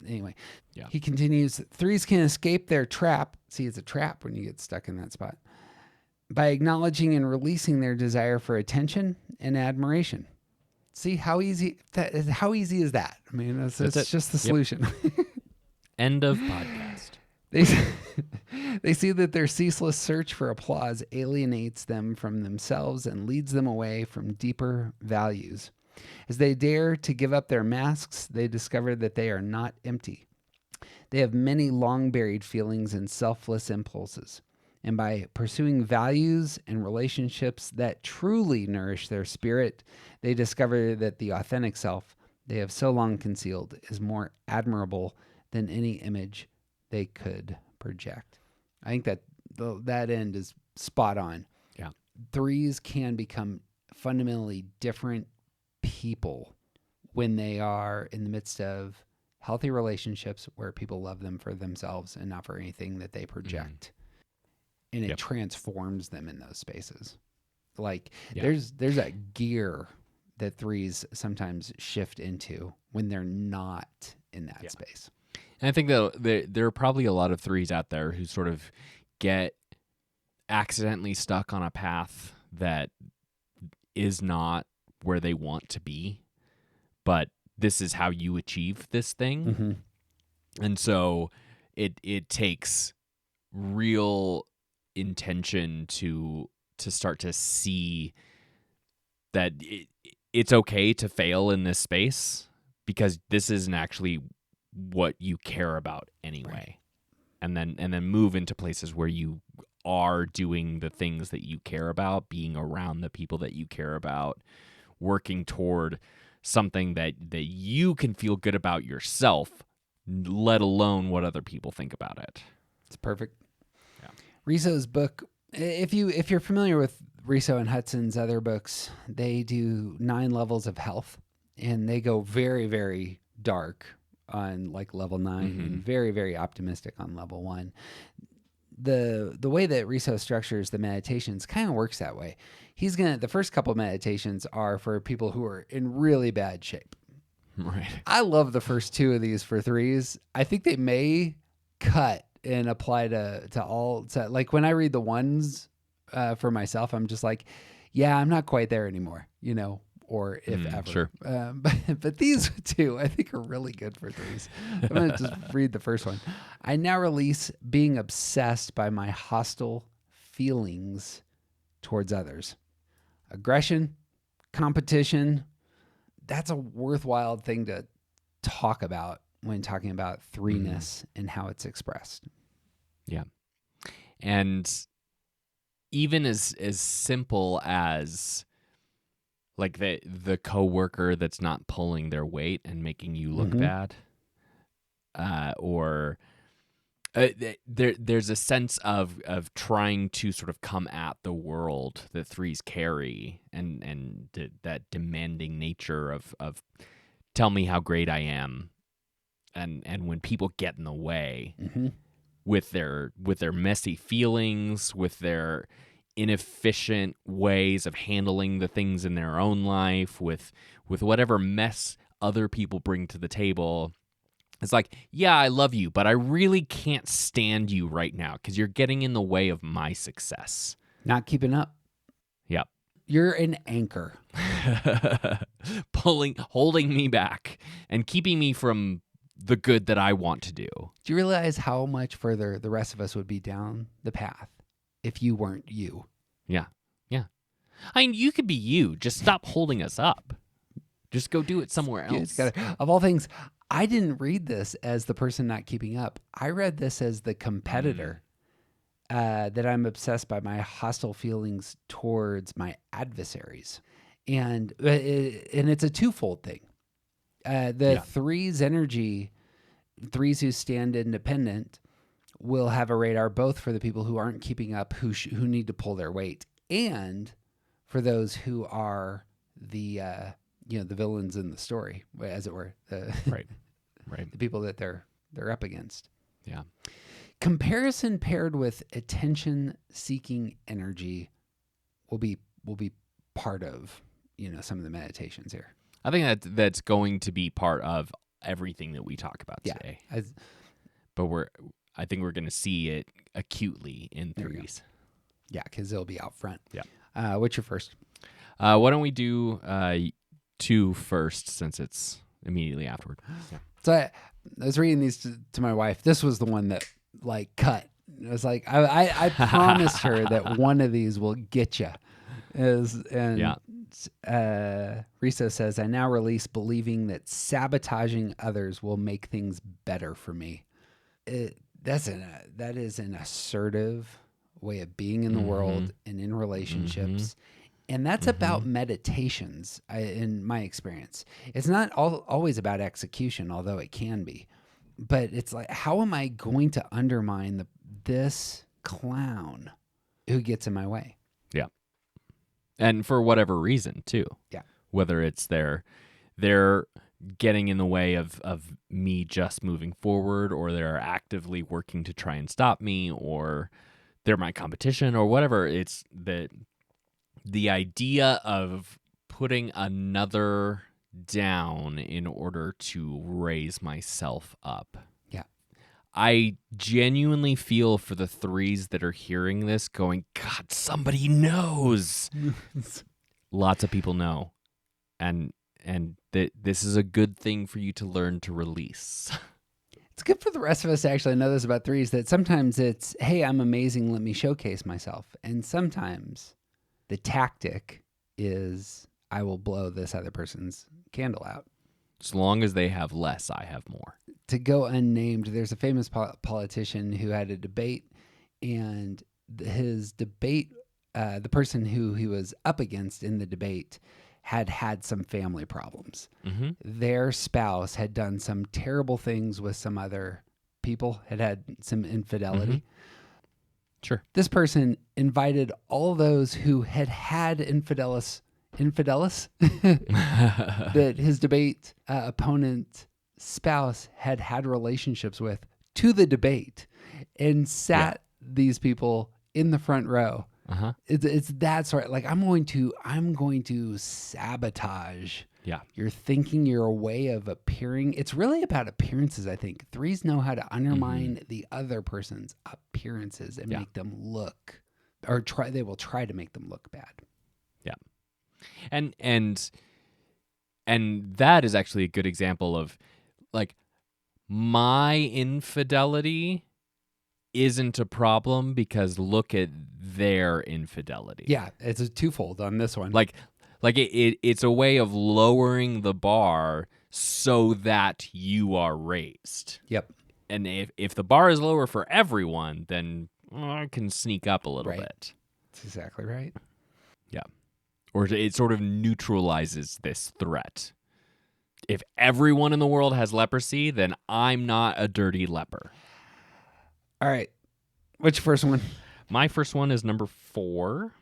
anyway. Yeah. He continues, threes can escape their trap. See, it's a trap when you get stuck in that spot. By acknowledging and releasing their desire for attention and admiration. See how easy is that? I mean, it's just the solution. End of podcast. They see that their ceaseless search for applause alienates them from themselves and leads them away from deeper values. As they dare to give up their masks, they discover that they are not empty. They have many long-buried feelings and selfless impulses. And by pursuing values and relationships that truly nourish their spirit, they discover that the authentic self they have so long concealed is more admirable than any image they could project. I think that end is spot on. Yeah. Threes can become fundamentally different people when they are in the midst of healthy relationships where people love them for themselves and not for anything that they project. And it transforms them in those spaces. Like there's that gear that threes sometimes shift into when they're not in that space. And I think that there are probably a lot of threes out there who sort of get accidentally stuck on a path that is not where they want to be, but this is how you achieve this thing. Mm-hmm. And so it takes real intention to start to see that it's okay to fail in this space because this isn't actually what you care about anyway. Right. And then move into places where you are doing the things that you care about, being around the people that you care about, working toward something that you can feel good about yourself, let alone what other people think about it. It's perfect. Yeah. Risso's book, if you're familiar with Risso and Hudson's other books, they do 9 levels of health, and they go very, very dark on like level 9 and very, very optimistic on level 1. The way that Risso structures the meditations kind of works that way. The first couple of meditations are for people who are in really bad shape. Right. I love the first 2 of these for threes. I think they may cut and apply to all. Like when I read the ones for myself, I'm just like, yeah, I'm not quite there anymore, or if ever. Sure. But these 2, I think, are really good for threes. I'm going to just read the first one. I now release being obsessed by my hostile feelings towards others. Aggression, competition, that's a worthwhile thing to talk about when talking about threeness and how it's expressed. Yeah. And even as simple as like the coworker that's not pulling their weight and making you look bad, or there's a sense of trying to sort of come at the world that threes carry, and that demanding nature of tell me how great I am, and when people get in the way with their messy feelings, with their inefficient ways of handling the things in their own life, with whatever mess other people bring to the table. It's like, yeah, I love you, but I really can't stand you right now because you're getting in the way of my success. Not keeping up. Yep. You're an anchor. Holding me back and keeping me from the good that I want to do. Do you realize how much further the rest of us would be down the path if you weren't you? Yeah. Yeah. I mean, you could be you. Just stop holding us up. Just go do it somewhere else. Of all things, I didn't read this as the person not keeping up. I read this as the competitor. That I'm obsessed by my hostile feelings towards my adversaries. And it's a twofold thing. The threes energy, threes who stand independent, will have a radar both for the people who aren't keeping up, who need to pull their weight, and for those who are the the villains in the story, as it were, right, the people that they're up against. Yeah. Comparison paired with attention-seeking energy will be part of some of the meditations here. I think that's going to be part of everything that we talk about today. But I think we're going to see it acutely in threes. Yeah, because it'll be out front. Yeah. What's your first? Why don't we do 2 first, since it's immediately afterward. Yeah. So I was reading these to my wife. This was the one that cut. It was like I promised her that one of these will get you. Risa says, I now release believing that sabotaging others will make things better for me. That is an assertive way of being in the world and in relationships. And that's about meditations, in my experience. It's not always about execution, although it can be. But it's like, how am I going to undermine this clown who gets in my way? Yeah. And for whatever reason, too. Yeah. Whether it's they're getting in the way of me just moving forward, or they're actively working to try and stop me, or they're my competition, or whatever. It's the idea of putting another down in order to raise myself up. Yeah. I genuinely feel for the threes that are hearing this going, God, somebody knows. Lots of people know. And this is a good thing for you to learn to release. It's good for the rest of us to actually know this about threes, that sometimes it's, hey, I'm amazing, let me showcase myself. And sometimes the tactic is, I will blow this other person's candle out. As long as they have less, I have more. To go unnamed, there's a famous politician who had a debate, and his debate, the person who he was up against in the debate had some family problems. Mm-hmm. Their spouse had done some terrible things with some other people, had some infidelity. Mm-hmm. Sure. This person invited all those who had infidelis that his debate opponent spouse had relationships with to the debate, and sat these people in the front row. It's that sort. Like, I'm going to sabotage your thinking, your way of appearing. It's really about appearances, I think. Threes know how to undermine the other person's appearances and make them look, they will try to make them look bad. Yeah. And that is actually a good example of, like, my infidelity isn't a problem because look at their infidelity. Yeah, it's a twofold on this one. Like it's a way of lowering the bar so that you are raised. Yep. And if the bar is lower for everyone, then I can sneak up a little bit. That's exactly right. Yeah. Or it sort of neutralizes this threat. If everyone in the world has leprosy, then I'm not a dirty leper. All right. What's your first one? My first one is number 4.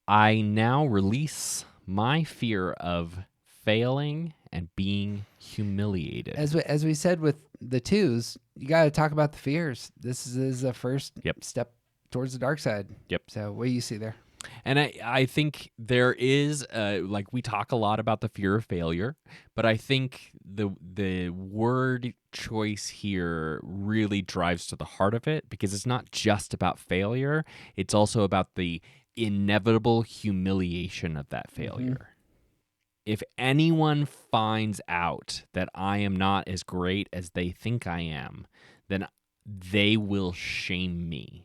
I now release my fear of failing and being humiliated. As we said with the twos, you got to talk about the fears. This is the first step towards the dark side. Yep. So what do you see there? And I think there is, like, we talk a lot about the fear of failure, but I think the word choice here really drives to the heart of it, because it's not just about failure. It's also about the inevitable humiliation of that failure. Mm-hmm. If anyone finds out that I am not as great as they think I am, then they will shame me.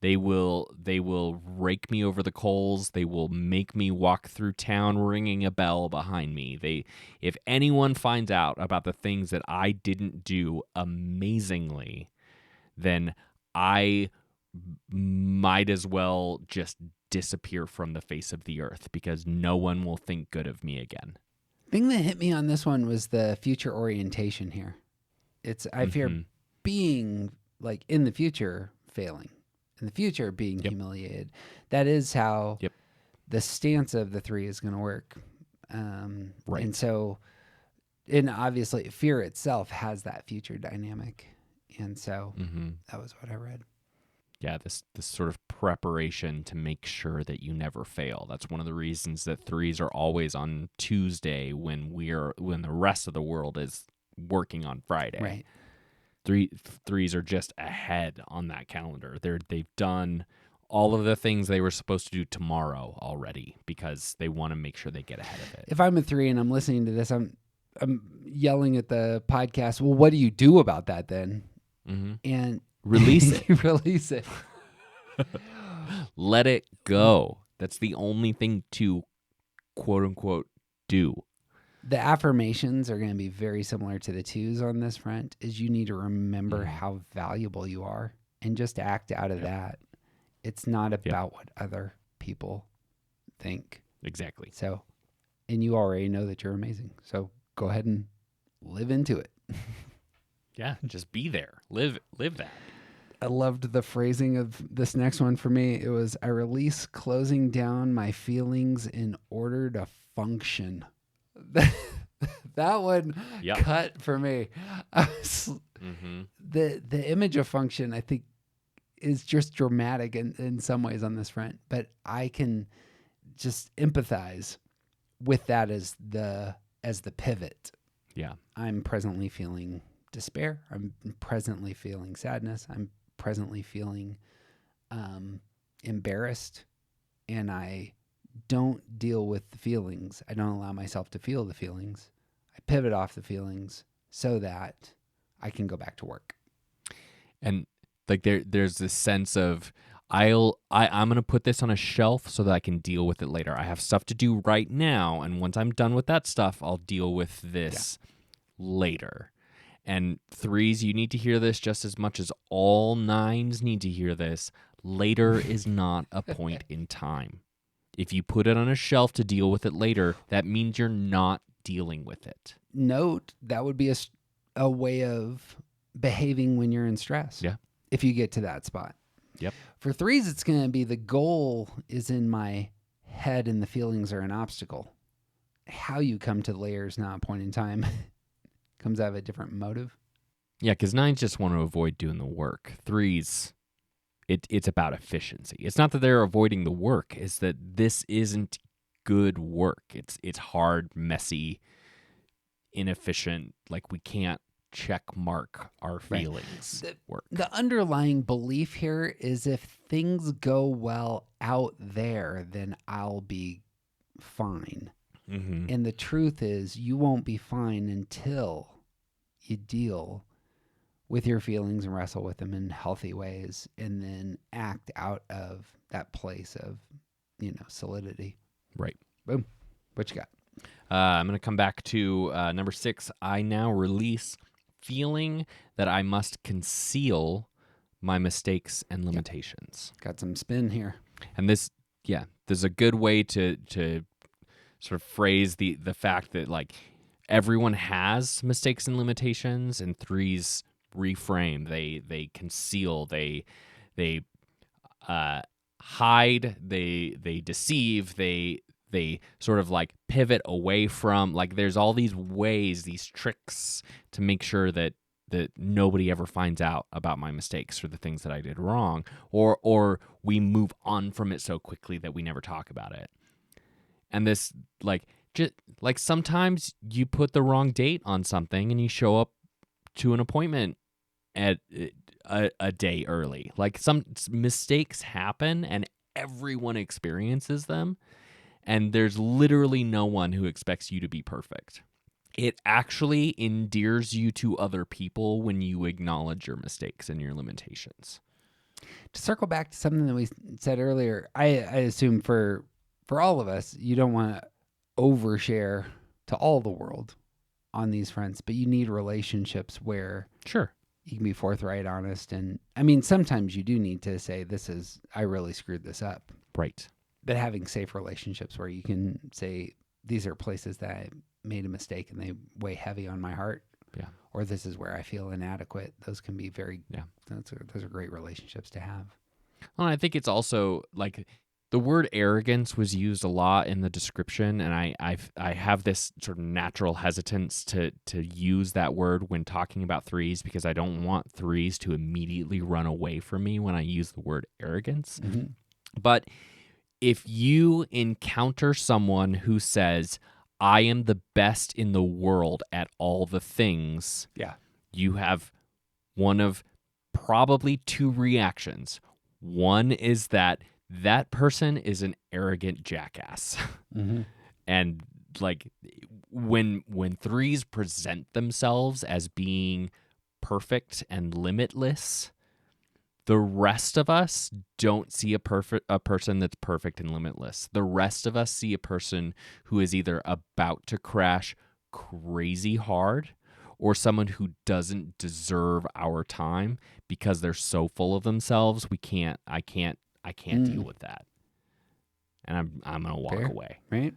They will rake me over the coals. They will make me walk through town ringing a bell behind me. If anyone finds out about the things that I didn't do amazingly, then I might as well just disappear from the face of the earth, because no one will think good of me again. The thing that hit me on this one was the future orientation here. I fear being like in the future failing, in the future being humiliated. That is how the stance of the 3 is going to work. Right. And so, and obviously fear itself has that future dynamic. And so that was what I read. Yeah, this sort of preparation to make sure that you never fail. That's one of the reasons that 3s are always on Tuesday when the rest of the world is working on Friday. Right. 3s are just ahead on that calendar. They've done all of the things they were supposed to do tomorrow already, because they want to make sure they get ahead of it. If I'm a 3 and I'm listening to this, I'm yelling at the podcast, well, what do you do about that then? And release it. Release it. Let it go. That's the only thing to quote unquote do. The affirmations are going to be very similar to the 2s on this front. Is you need to remember how valuable you are and just act out of that. It's not about what other people think. Exactly. So, and you already know that you're amazing. So go ahead and live into it. Yeah, just be there. Live that. I loved the phrasing of this next one for me. It was, I release closing down my feelings in order to function. That one cut for me. The image of function, I think, is just dramatic in some ways on this front, but I can just empathize with that as the pivot. Yeah. I'm presently feeling despair. I'm presently feeling sadness. I'm presently feeling embarrassed, and I don't deal with the feelings. I don't allow myself to feel the feelings. I pivot off the feelings so that I can go back to work. And like there's this sense of I'm going to put this on a shelf so that I can deal with it later. I have stuff to do right now, and once I'm done with that stuff, I'll deal with this later. And 3s, you need to hear this just as much as all 9s need to hear this. Later is not a point in time. If you put it on a shelf to deal with it later, that means you're not dealing with it. Note, that would be a way of behaving when you're in stress. Yeah. If you get to that spot. Yep. For 3s, it's going to be the goal is in my head and the feelings are an obstacle. How you come to the layer is not a point in time. Comes out of a different motive. Yeah, because 9s just want to avoid doing the work. 3s, it's about efficiency. It's not that they're avoiding the work. It's that this isn't good work. It's hard, messy, inefficient. Like, we can't check mark our feelings. Work. The underlying belief here is if things go well out there, then I'll be fine. And the truth is, you won't be fine until you deal with your feelings and wrestle with them in healthy ways, and then act out of that place of, solidity. Right. Boom. What you got? I'm going to come back to number 6. I now release feeling that I must conceal my mistakes and limitations. Got some spin here. And this is a good way to sort of phrase the fact that, like, everyone has mistakes and limitations, and 3s reframe. They conceal. They hide. They deceive. They sort of like pivot away from. Like, there's all these ways, these tricks to make sure that nobody ever finds out about my mistakes or the things that I did wrong, or we move on from it so quickly that we never talk about it. And this, just like sometimes you put the wrong date on something and you show up to an appointment at a day early. Like, some mistakes happen and everyone experiences them. And there's literally no one who expects you to be perfect. It actually endears you to other people when you acknowledge your mistakes and your limitations. To circle back to something that we said earlier, I assume for all of us, you don't want to overshare to all the world on these fronts, but you need relationships where Sure. you can be forthright, honest. And I mean, sometimes you do need to say, I really screwed this up. Right. But having safe relationships where you can say, these are places that I made a mistake and they weigh heavy on my heart. Yeah. Or this is where I feel inadequate. Those can be those are great relationships to have. Well, I think it's also like the word arrogance was used a lot in the description, and I have this sort of natural hesitance to use that word when talking about threes because I don't want threes to immediately run away from me when I use the word arrogance. Mm-hmm. But if you encounter someone who says, I am the best in the world at all the things, you have one of probably two reactions. One is that person is an arrogant jackass. Mm-hmm. And like when threes present themselves as being perfect and limitless, the rest of us don't see a person that's perfect and limitless. The rest of us see a person who is either about to crash crazy hard or someone who doesn't deserve our time because they're so full of themselves. I can't deal with that. And I'm going to walk away. Right.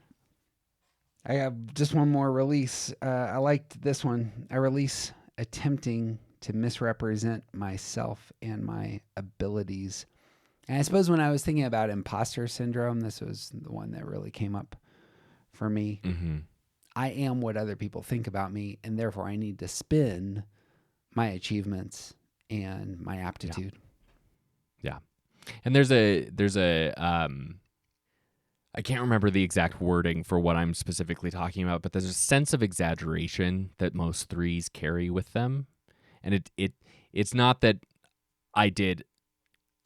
I have just one more release. I liked this one. I release attempting to misrepresent myself and my abilities. And I suppose when I was thinking about imposter syndrome, this was the one that really came up for me. Mm-hmm. I am what other people think about me, and therefore I need to spin my achievements and my aptitude. Yeah. And there's a I can't remember the exact wording for what I'm specifically talking about, but there's a sense of exaggeration that most threes carry with them. And it's not that I did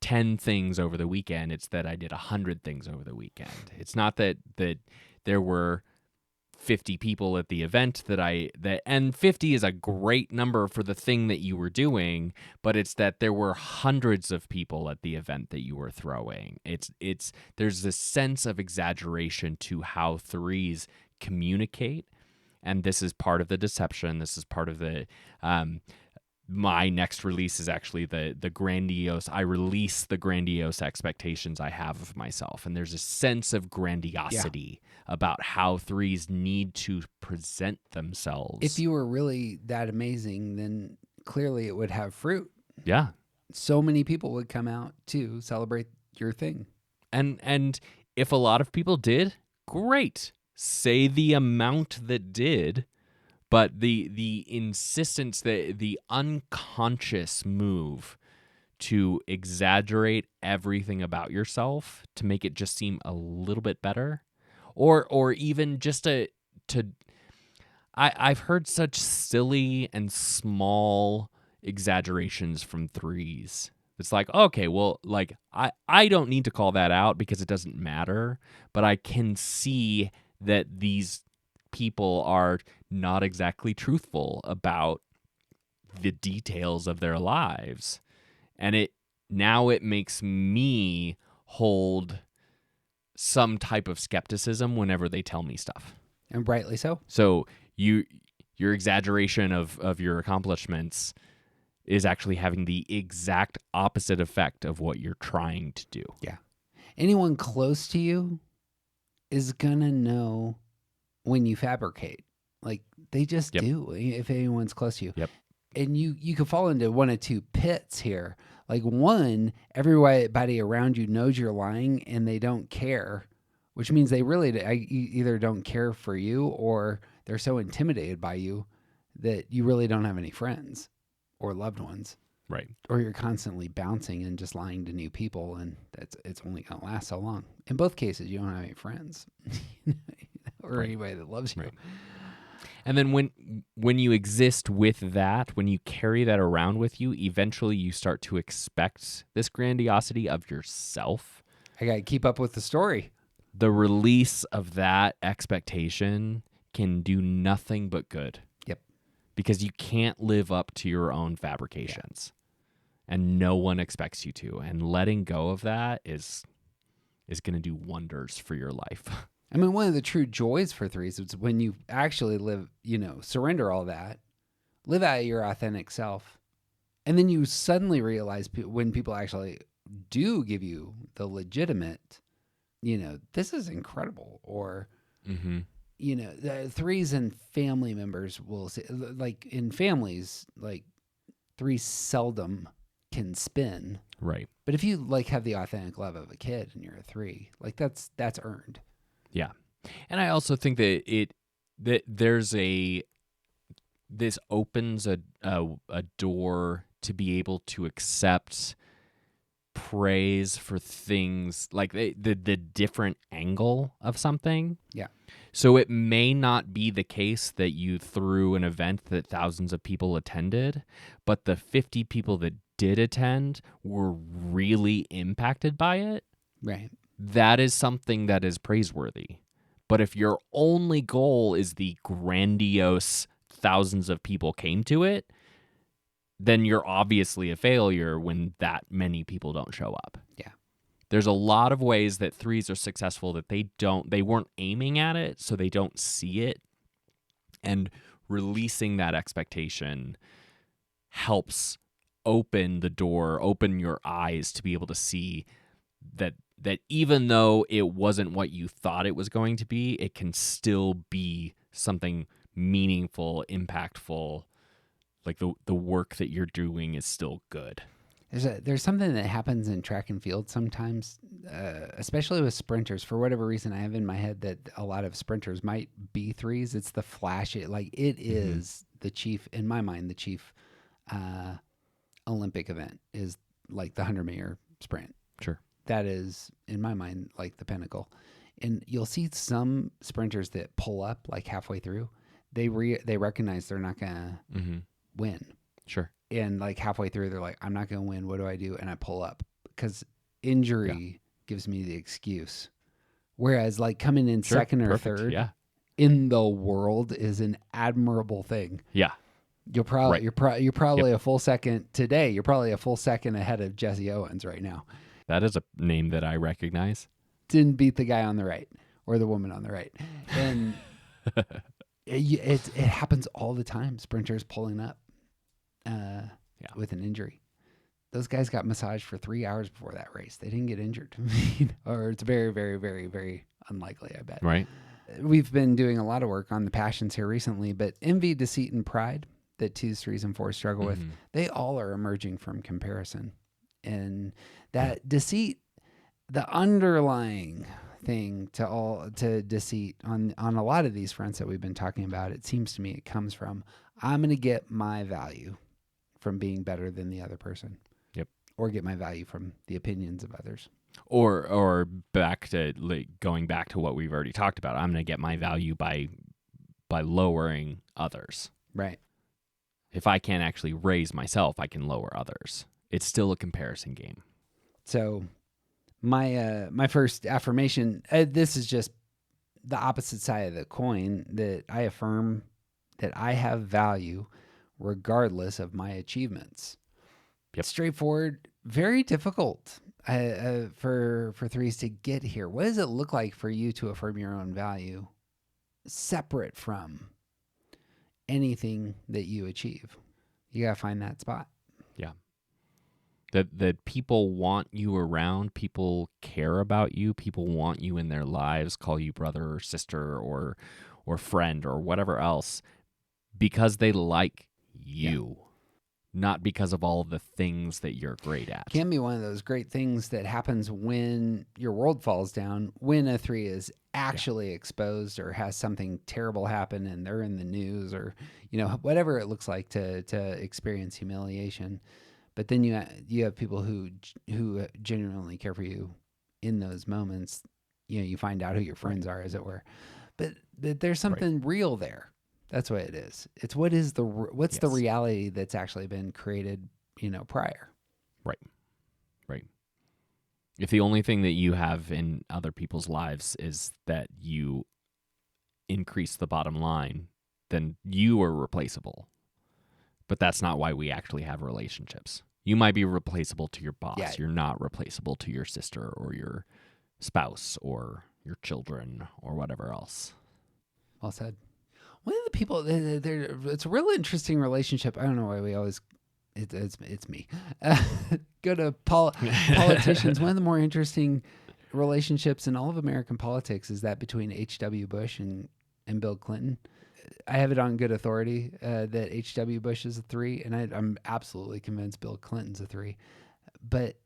10 things over the weekend. It's that I did 100 things over the weekend. It's not that there were 50 people at the event and 50 is a great number for the thing that you were doing, but it's that there were hundreds of people at the event that you were throwing. There's this sense of exaggeration to how threes communicate, and this is part of the deception. This is part of the my next release is actually the grandiose. I release the grandiose expectations I have of myself. And there's a sense of grandiosity about how threes need to present themselves. If you were really that amazing, then clearly it would have fruit. Yeah. So many people would come out to celebrate your thing. And if a lot of people did, great. Say the amount that did. But the insistence, the unconscious move to exaggerate everything about yourself to make it just seem a little bit better, or even just I've heard such silly and small exaggerations from threes. It's like, okay, well, like I don't need to call that out because it doesn't matter, but I can see that these people are not exactly truthful about the details of their lives. And it makes me hold some type of skepticism whenever they tell me stuff. And rightly so. So your exaggeration of your accomplishments is actually having the exact opposite effect of what you're trying to do. Yeah. Anyone close to you is gonna know when you fabricate. Like, they just do, if anyone's close to you. Yep. And you could fall into one of two pits here. Like, one, everybody around you knows you're lying and they don't care, which means they really either don't care for you or they're so intimidated by you that you really don't have any friends or loved ones. Right. Or you're constantly bouncing and just lying to new people, and it's only going to last so long. In both cases, you don't have any friends or anybody that loves you. Right. And then when you exist with that, when you carry that around with you, eventually you start to expect this grandiosity of yourself. I got to keep up with the story. The release of that expectation can do nothing but good. Yep. Because you can't live up to your own fabrications. Yeah. and no one expects you to. And letting go of that is going to do wonders for your life. I mean, one of the true joys for threes is when you actually live, surrender all that, live out your authentic self. And then you suddenly realize when people actually do give you the legitimate, this is incredible. Or, the threes and family members will say, like in families, like threes seldom can spin. Right. But if you like have the authentic love of a kid and you're a three, like that's earned. Yeah. And I also think that this opens a door to be able to accept praise for things like the different angle of something. Yeah. So it may not be the case that you threw an event that thousands of people attended, but the 50 people that did attend were really impacted by it. Right. That is something that is praiseworthy. But if your only goal is the grandiose thousands of people came to it, then you're obviously a failure when that many people don't show up. Yeah. There's a lot of ways that threes are successful that they weren't aiming at it, so they don't see it. And releasing that expectation helps open the door, open your eyes to be able to see that even though it wasn't what you thought it was going to be, it can still be something meaningful, impactful. Like the work that you're doing is still good. There's something that happens in track and field sometimes, especially with sprinters. For whatever reason, I have in my head that a lot of sprinters might be threes. It's the flash. It is the chief, in my mind, the chief Olympic event is like the 100-meter sprint. Sure. That is, in my mind, like the pinnacle. And you'll see some sprinters that pull up like halfway through. They recognize they're not going to win. Sure. And like halfway through, they're like, I'm not going to win. What do I do? And I pull up because injury gives me the excuse. Whereas like coming in second or third in the world is an admirable thing. Yeah. You're probably a full second today. You're probably a full second ahead of Jesse Owens right now. That is a name that I recognize. Didn't beat the guy on the right or the woman on the right. And it happens all the time. Sprinters pulling up with an injury. Those guys got massaged for 3 hours before that race. They didn't get injured. Or it's very, very, very, very unlikely, I bet. Right. We've been doing a lot of work on the passions here recently, but envy, deceit, and pride that 2s, 3s, and 4s struggle with, they all are emerging from comparison. And that deceit, the underlying thing to deceit on a lot of these fronts that we've been talking about, it seems to me it comes from, I'm going to get my value from being better than the other person. Yep. Or get my value from the opinions of others. Or back to going back to what we've already talked about. I'm going to get my value by lowering others. Right. If I can't actually raise myself, I can lower others. It's still a comparison game. So my first affirmation, this is just the opposite side of the coin, that I affirm that I have value regardless of my achievements. Yep. Straightforward, very difficult for 3s to get here. What does it look like for you to affirm your own value separate from anything that you achieve? You got to find that spot. Yeah. That people want you around, people care about you, people want you in their lives, call you brother or sister or friend or whatever else, because they like you, not because of all the things that you're great at. Can be one of those great things that happens when your world falls down, when a 3 is actually exposed or has something terrible happen and they're in the news, or whatever it looks like to experience humiliation. But then you have people who genuinely care for you in those moments. You find out who your friends are, as it were. But there's something real there. That's what it is. It's what's the reality that's actually been created, prior. Right. If the only thing that you have in other people's lives is that you increase the bottom line, then you are replaceable. But that's not why we actually have relationships. You might be replaceable to your boss. Yeah. You're not replaceable to your sister or your spouse or your children or whatever else. Well said. One of the people, it's a real interesting relationship. I don't know why we always, it's me. Go to politicians. One of the more interesting relationships in all of American politics is that between H.W. Bush and Bill Clinton. I have it on good authority that H.W. Bush is a 3, and I'm absolutely convinced Bill Clinton's a 3. But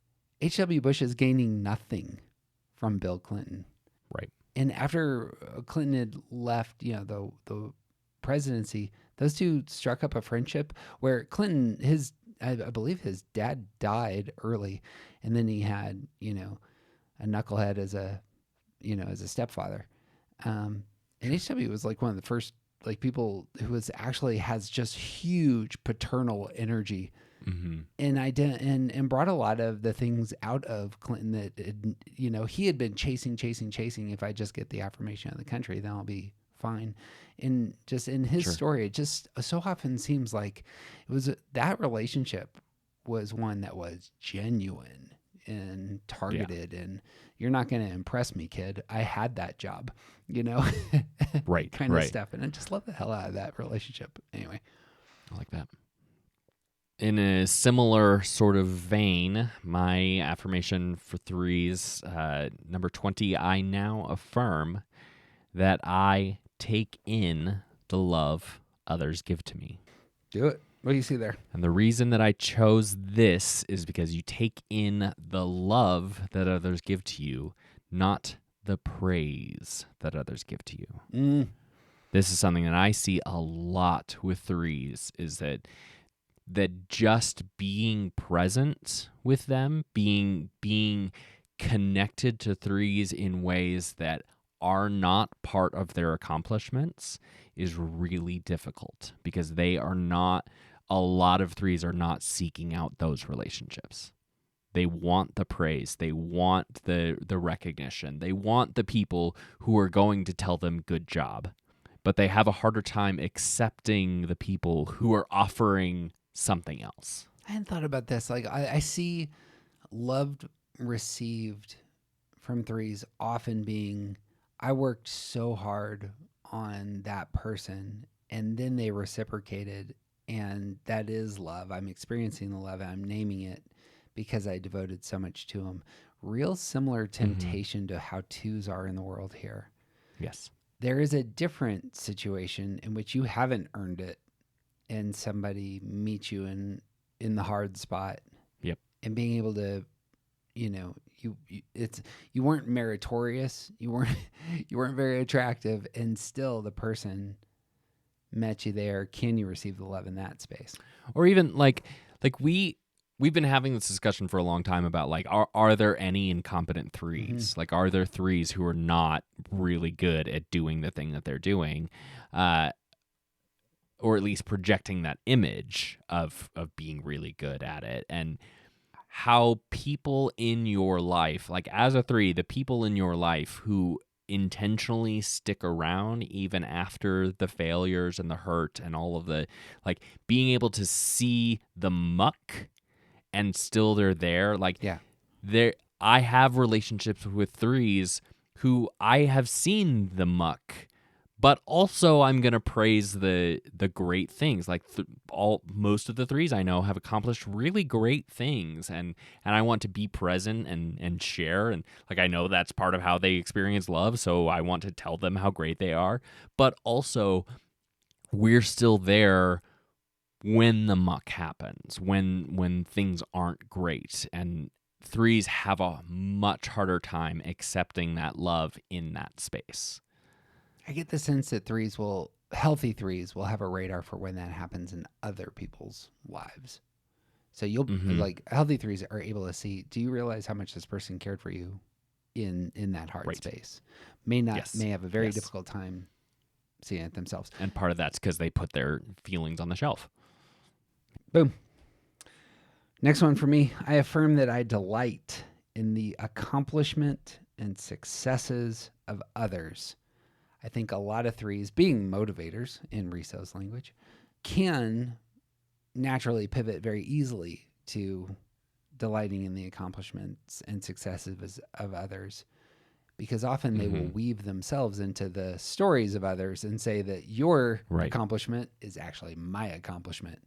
H.W. Bush is gaining nothing from Bill Clinton. Right. And after Clinton had left, the presidency, those two struck up a friendship where Clinton, I believe his dad died early, and then he had, a knucklehead as a stepfather. And H.W. was like one of the first people who has just huge paternal energy, and brought a lot of the things out of Clinton that he had been chasing. If I just get the affirmation of the country, then I'll be fine. And just in his story, it just so often seems like it was that relationship was one that was genuine and targeted, and you're not going to impress me, kid. I had that job, right, kind of stuff. And I just love the hell out of that relationship. Anyway, I like that. In a similar sort of vein, my affirmation for 3s, number 20, I now affirm that I take in the love others give to me. Do it. What do you see there? And the reason that I chose this is because you take in the love that others give to you, not the praise that others give to you. This is something that I see a lot with 3s, is that just being present with them, being connected to 3s in ways that are not part of their accomplishments is really difficult, because a lot of 3s are not seeking out those relationships. They want the praise. They want the recognition. They want the people who are going to tell them good job. But they have a harder time accepting the people who are offering something else. I hadn't thought about this. Like I see loved received from 3s often being, I worked so hard on that person and then they reciprocated, and that is love. I'm experiencing the love. I'm naming it because I devoted so much to them. Real similar temptation to how 2s are in the world here. Yes. There is a different situation in which you haven't earned it, and somebody meets you in the hard spot. Yep. And being able to, you weren't meritorious, you weren't very attractive, and still the person met you there. Can you receive the love in that space? Or even like we've been having this discussion for a long time about are there any incompetent 3s? Like, are there 3s who are not really good at doing the thing that they're doing, or at least projecting that image of being really good at it? And how people in your life, like as a 3, the people in your life who intentionally stick around even after the failures and the hurt and all of the, being able to see the muck and still they're there. I have relationships with 3s who I have seen the muck, but also I'm going to praise the great things. Most of the 3s I know have accomplished really great things, and I want to be present and share, and I know that's part of how they experience love, so I want to tell them how great they are, but also we're still there when the muck happens, when things aren't great, and 3s have a much harder time accepting that love in that space. I get the sense that healthy 3s will have a radar for when that happens in other people's lives. So you'll healthy 3s are able to see, do you realize how much this person cared for you in that hard space? May have a very difficult time seeing it themselves. And part of that's because they put their feelings on the shelf. Boom. Next one for me. I affirm that I delight in the accomplishment and successes of others. I think a lot of 3s, being motivators in Riso's language, can naturally pivot very easily to delighting in the accomplishments and successes of others, because often they will weave themselves into the stories of others and say that your accomplishment is actually my accomplishment.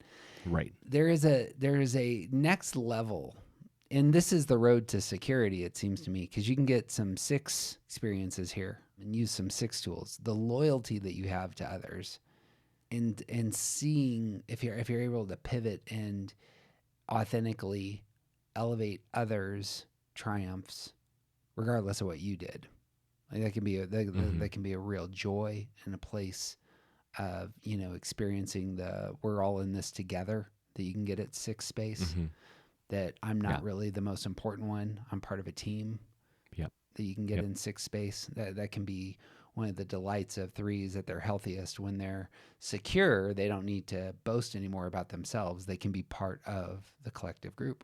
Right. There is a next level, and this is the road to security, it seems to me, because you can get some 6 experiences here and use some 6 tools. The loyalty that you have to others, and seeing if you're able to pivot and authentically elevate others' triumphs, regardless of what you did. Like that can be that can be a real joy and a place of, experiencing we're all in this together that you can get at 6 space. That I'm not really the most important one. I'm part of a team. Yep. That you can get in 6 space. That can be one of the delights of 3s at their healthiest. When they're secure, they don't need to boast anymore about themselves. They can be part of the collective group.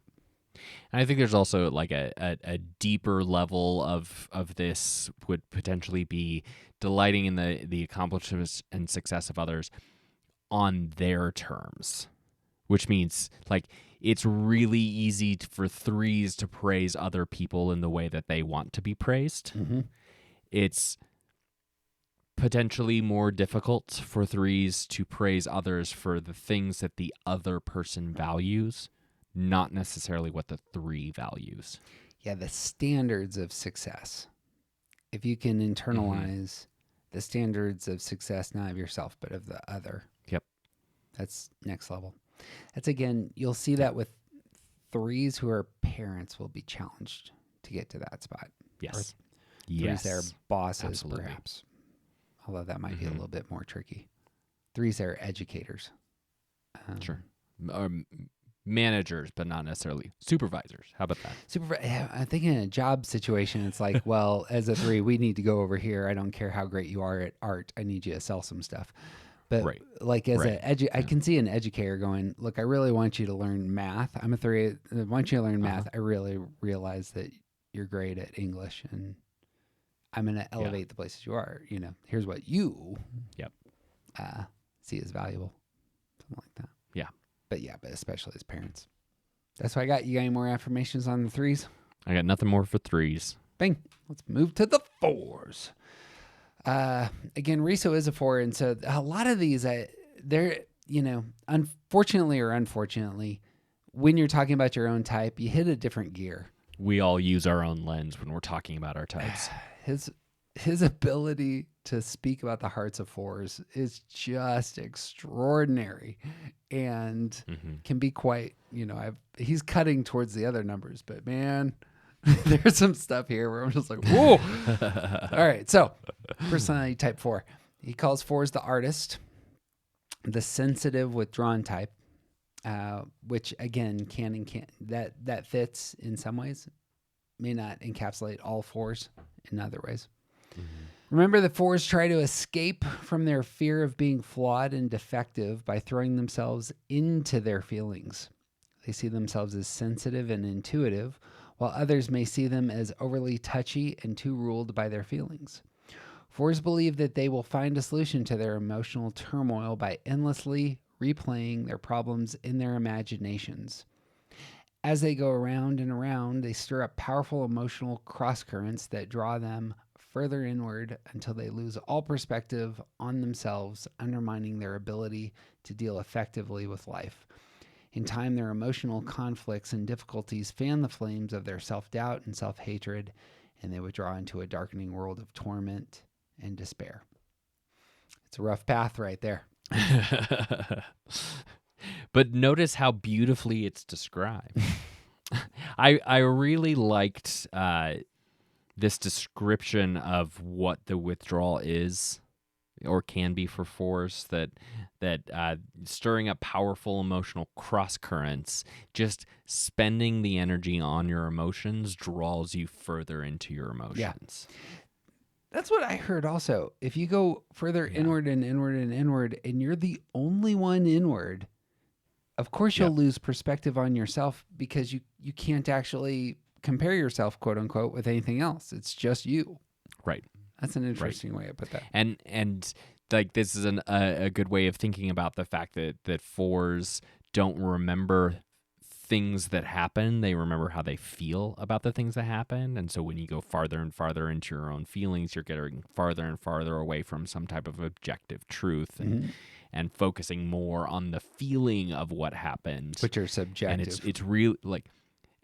And I think there's also like a deeper level of this would potentially be delighting in the accomplishments and success of others on their terms, which means like it's really easy for 3s to praise other people in the way that they want to be praised. It's potentially more difficult for 3s to praise others for the things that the other person values, not necessarily what the 3 values. Yeah, the standards of success. If you can internalize the standards of success, not of yourself, but of the other. Yep. That's next level. That's, again, you'll see that with 3s who are parents will be challenged to get to that spot. Yes. Or 3s that are bosses, Absolutely. perhaps. Although that might be a little bit more tricky. 3s that are educators. Sure. Managers, but not necessarily supervisors. How about that? I think in a job situation, it's like, well, as a 3, we need to go over here. I don't care how great you are at art. I need you to sell some stuff. But like as I can see an educator going, look, I really want you to learn math. I'm a 3. I want you to learn math. I really realize that you're great at English, and I'm going to elevate the places you are. Here's what you see as valuable. Something like that. Yeah. But especially as parents. That's what I got. You got any more affirmations on the 3s? I got nothing more for 3s. Bing. Let's move to the 4s. Again, Riso is a 4, and so a lot of these, they're, unfortunately or unfortunately, when you're talking about your own type, you hit a different gear. We all use our own lens when we're talking about our types. His ability to speak about the hearts of 4s is just extraordinary, and can be quite, he's cutting towards the other numbers, but man, there's some stuff here where I'm just like, whoa. All right. So personality type 4, he calls 4s the artist, the sensitive withdrawn type, which again, that fits in some ways, may not encapsulate all 4s in other ways. Remember, the 4s try to escape from their fear of being flawed and defective by throwing themselves into their feelings. They see themselves as sensitive and intuitive, while others may see them as overly touchy and too ruled by their feelings. 4s believe that they will find a solution to their emotional turmoil by endlessly replaying their problems in their imaginations. As they go around and around, they stir up powerful emotional cross-currents that draw them further inward until they lose all perspective on themselves, undermining their ability to deal effectively with life. In time, their emotional conflicts and difficulties fan the flames of their self-doubt and self-hatred, and they withdraw into a darkening world of torment and despair. It's a rough path right there. But notice how beautifully it's described. I really liked this description of what the withdrawal is or can be for 4s, that stirring up powerful emotional cross currents, just spending the energy on your emotions draws you further into your emotions. Yeah. That's what I heard also. If you go further inward and inward and inward, and you're the only one inward, of course you'll lose perspective on yourself, because you can't actually compare yourself, quote unquote, with anything else. It's just you. Right. That's an interesting way to put that. And like this is a good way of thinking about the fact that 4s don't remember things that happen. They remember how they feel about the things that happen. And so when you go farther and farther into your own feelings, you're getting farther and farther away from some type of objective truth and focusing more on the feeling of what happened. Which are subjective. And it's really like,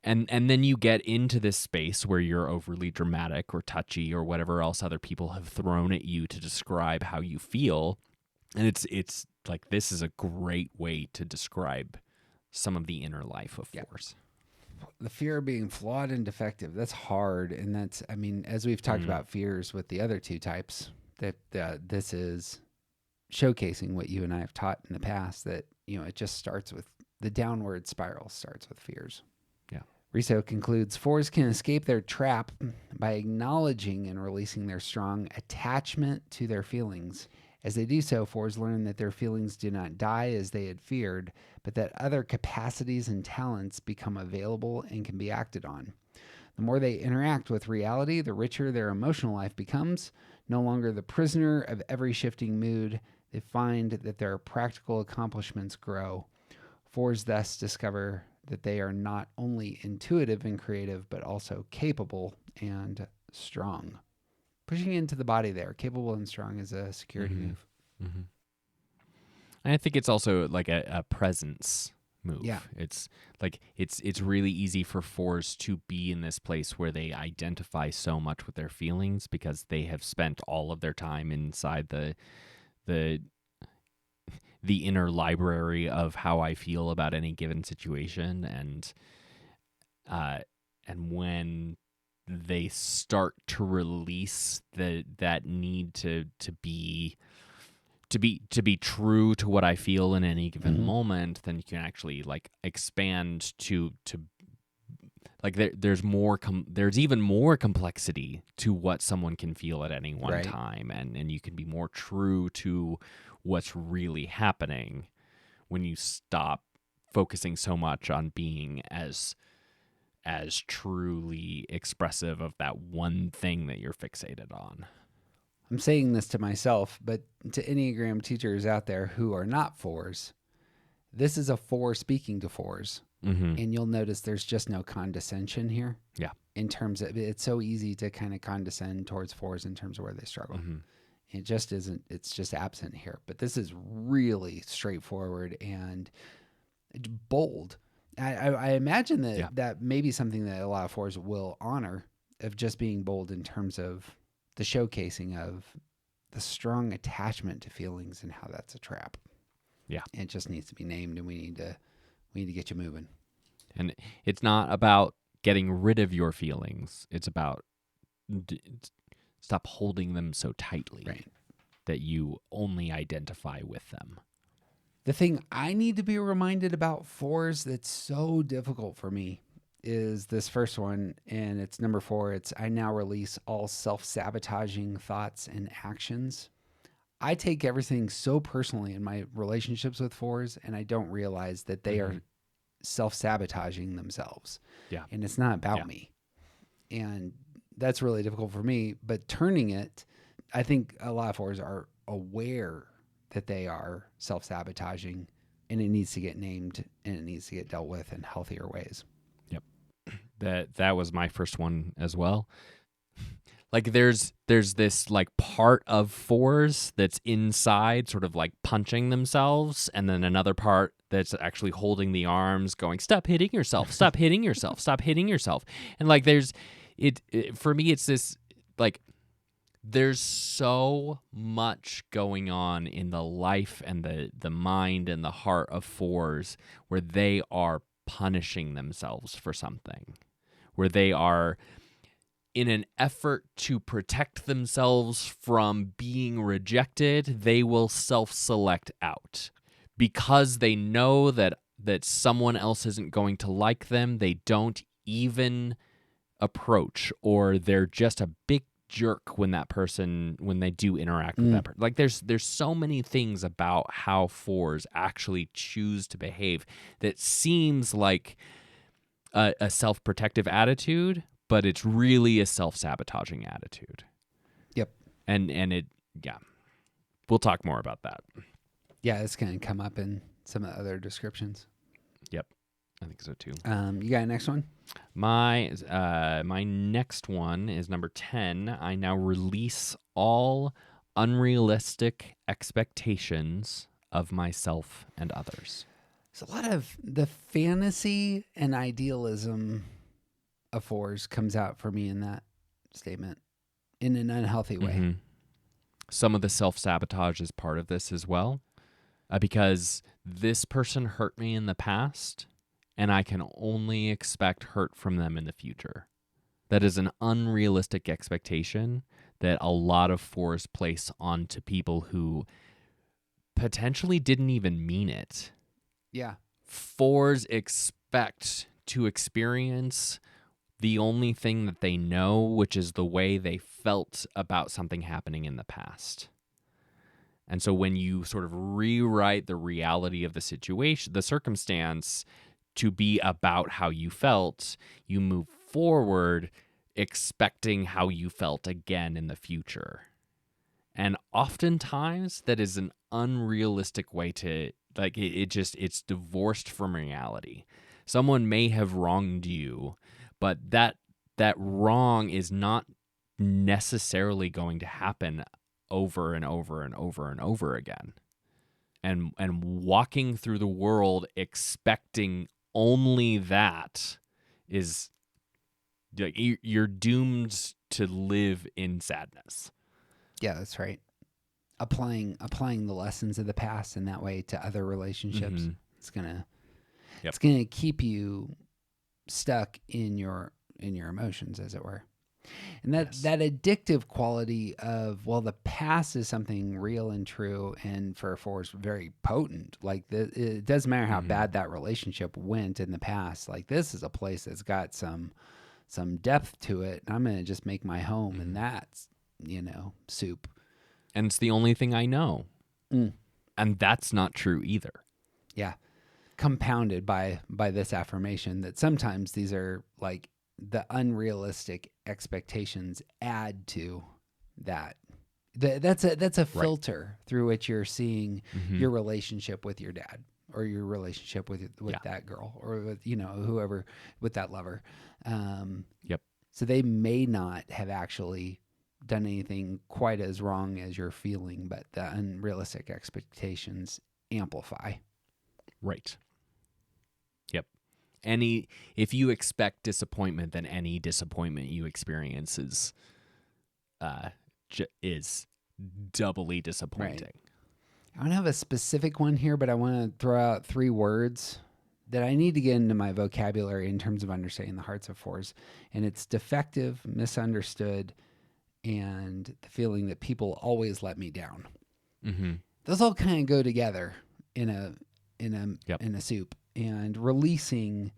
and then you get into this space where you're overly dramatic or touchy or whatever else other people have thrown at you to describe how you feel. And it's like, this is a great way to describe some of the inner life of force. The fear of being flawed and defective, that's hard. And that's, I mean, as we've talked about fears with the other two types, that this is showcasing what you and I have taught in the past, that, you know, it just starts with, the downward spiral starts with fears. Yeah. Riso concludes, fours can escape their trap by acknowledging and releasing their strong attachment to their feelings. As they do so, fours learn that their feelings do not die as they had feared, but that other capacities and talents become available and can be acted on. The more they interact with reality, the richer their emotional life becomes. No longer the prisoner of every shifting mood, they find that their practical accomplishments grow. Fours thus discover that they are not only intuitive and creative, but also capable and strong. Pushing into the body there, capable and strong, is a security move. Mm-hmm. And I think it's also like a presence move. Yeah. It's like it's really easy for fours to be in this place where they identify so much with their feelings because they have spent all of their time inside the inner library of how I feel about any given situation, and when they start to release that need to be true to what I feel in any given moment, then you can actually like expand to like there's even more complexity to what someone can feel at any one time, and you can be more true to what's really happening when you stop focusing so much on being as truly expressive of that one thing that you're fixated on. I'm saying this to myself, but to Enneagram teachers out there who are not fours, this is a four speaking to fours. And you'll notice there's just no condescension here. Yeah. In terms of, it's so easy to kind of condescend towards fours in terms of where they struggle. It just isn't, it's just absent here. But this is really straightforward and bold. I imagine that that may be something that a lot of fours will honor, of just being bold in terms of the showcasing of the strong attachment to feelings and how that's a trap. Yeah. It just needs to be named, and we need to get you moving. And it's not about getting rid of your feelings. It's about stop holding them so tightly that you only identify with them. The thing I need to be reminded about fours that's so difficult for me is this first one, and it's number 4. It's, I now release all self-sabotaging thoughts and actions. I take everything so personally in my relationships with fours, and I don't realize that they are self-sabotaging themselves. Yeah. And it's not about me. And that's really difficult for me. But turning it, I think a lot of fours are aware that they are self-sabotaging, and it needs to get named and it needs to get dealt with in healthier ways. Yep. That was my first one as well. Like there's this like part of fours that's inside sort of like punching themselves, and then another part that's actually holding the arms going, stop hitting yourself, stop hitting yourself, stop hitting yourself. And like there's it for me, it's this like, there's so much going on in the life and the mind and the heart of fours where they are punishing themselves for something, where they are, in an effort to protect themselves from being rejected, they will self-select out. Because they know that someone else isn't going to like them, they don't even approach, or they're just a big jerk when they do interact with that person. Like there's so many things about how fours actually choose to behave that seems like a self-protective attitude, but it's really a self-sabotaging attitude. Yep. And it, yeah, we'll talk more about that. Yeah, it's going to come up in some of the other descriptions. Yep. I think so too. You got a next one? My next one is number 10. I now release all unrealistic expectations of myself and others. So a lot of the fantasy and idealism of 4s comes out for me in that statement in an unhealthy way. Mm-hmm. Some of the self-sabotage is part of this as well, because this person hurt me in the past, and I can only expect hurt from them in the future. That is an unrealistic expectation that a lot of 4s place onto people who potentially didn't even mean it. Yeah. 4s expect to experience the only thing that they know, which is the way they felt about something happening in the past. And so when you sort of rewrite the reality of the situation, the circumstance, to be about how you felt, you move forward expecting how you felt again in the future. And oftentimes that is an unrealistic way to, like, it's divorced from reality. Someone may have wronged you, but that wrong is not necessarily going to happen over and over and over and over again. And walking through the world expecting only that is, like, you're doomed to live in sadness. Yeah, that's right. Applying the lessons of the past in that way to other relationships, it's gonna keep you stuck in your emotions, as it were. And that addictive quality of, well, the past is something real and true, and for 4s very potent. Like it doesn't matter how bad that relationship went in the past. Like, this is a place that's got some depth to it, and I'm gonna just make my home, and that's, soup. And it's the only thing I know. And that's not true either. Yeah. Compounded by this affirmation that sometimes these are like the unrealistic expectations add to that. That's a filter through which you're seeing your relationship with your dad, or your relationship with that girl, or with, whoever, with that lover. So they may not have actually done anything quite as wrong as you're feeling, but the unrealistic expectations amplify. Right. Yep. If you expect disappointment, then any disappointment you experience is doubly disappointing. Right. I don't have a specific one here, but I want to throw out 3 words that I need to get into my vocabulary in terms of understanding the hearts of 4s. And it's defective, misunderstood, and the feeling that people always let me down. Those all kind of go together in a soup. And releasing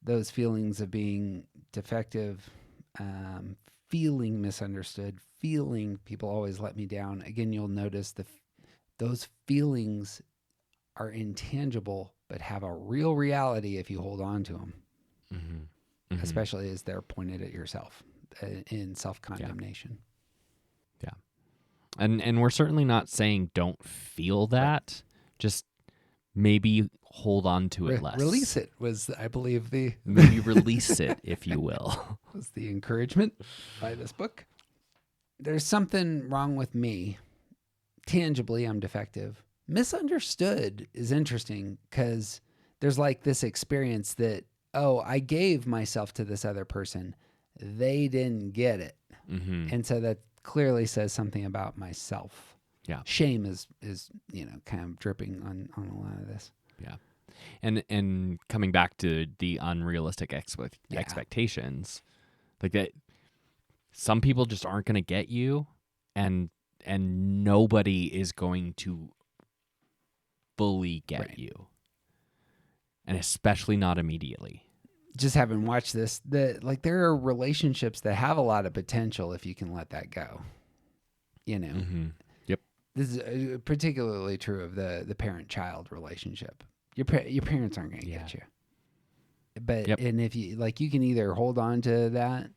those feelings of being defective, feeling misunderstood, feeling people always let me down. Again, you'll notice those feelings are intangible, but have a real reality if you hold on to them, especially as they're pointed at yourself in self-condemnation. Yeah. And we're certainly not saying don't feel that. Right. Just maybe hold on to it less. Release it was, I believe, maybe release it, if you will. Was the encouragement by this book. There's something wrong with me. Tangibly, I'm defective. Misunderstood is interesting because there's like this experience that, I gave myself to this other person. They didn't get it. And so that clearly says something about myself. Yeah. Shame is kind of dripping on a lot of this. Yeah. And coming back to the unrealistic expectations, like that, some people just aren't going to get you, and nobody is going to fully get you, and especially not immediately. Just having watched this, there are relationships that have a lot of potential if you can let that go. Yep. This is particularly true of the parent-child relationship. Your parents aren't going to get you. But and if you you can either hold on to that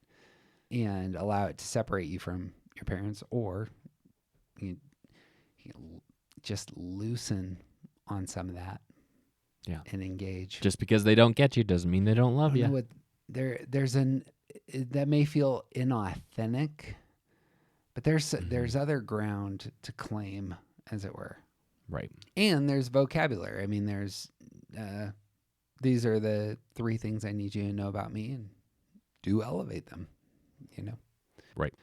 and allow it to separate you from your parents, or you just loosen on some of that and engage. Just because they don't get you doesn't mean they don't love you. What, that may feel inauthentic, but there's other ground to claim, as it were. Right. And there's vocabulary. I mean, these are the 3 things I need you to know about me, and do elevate them, Right.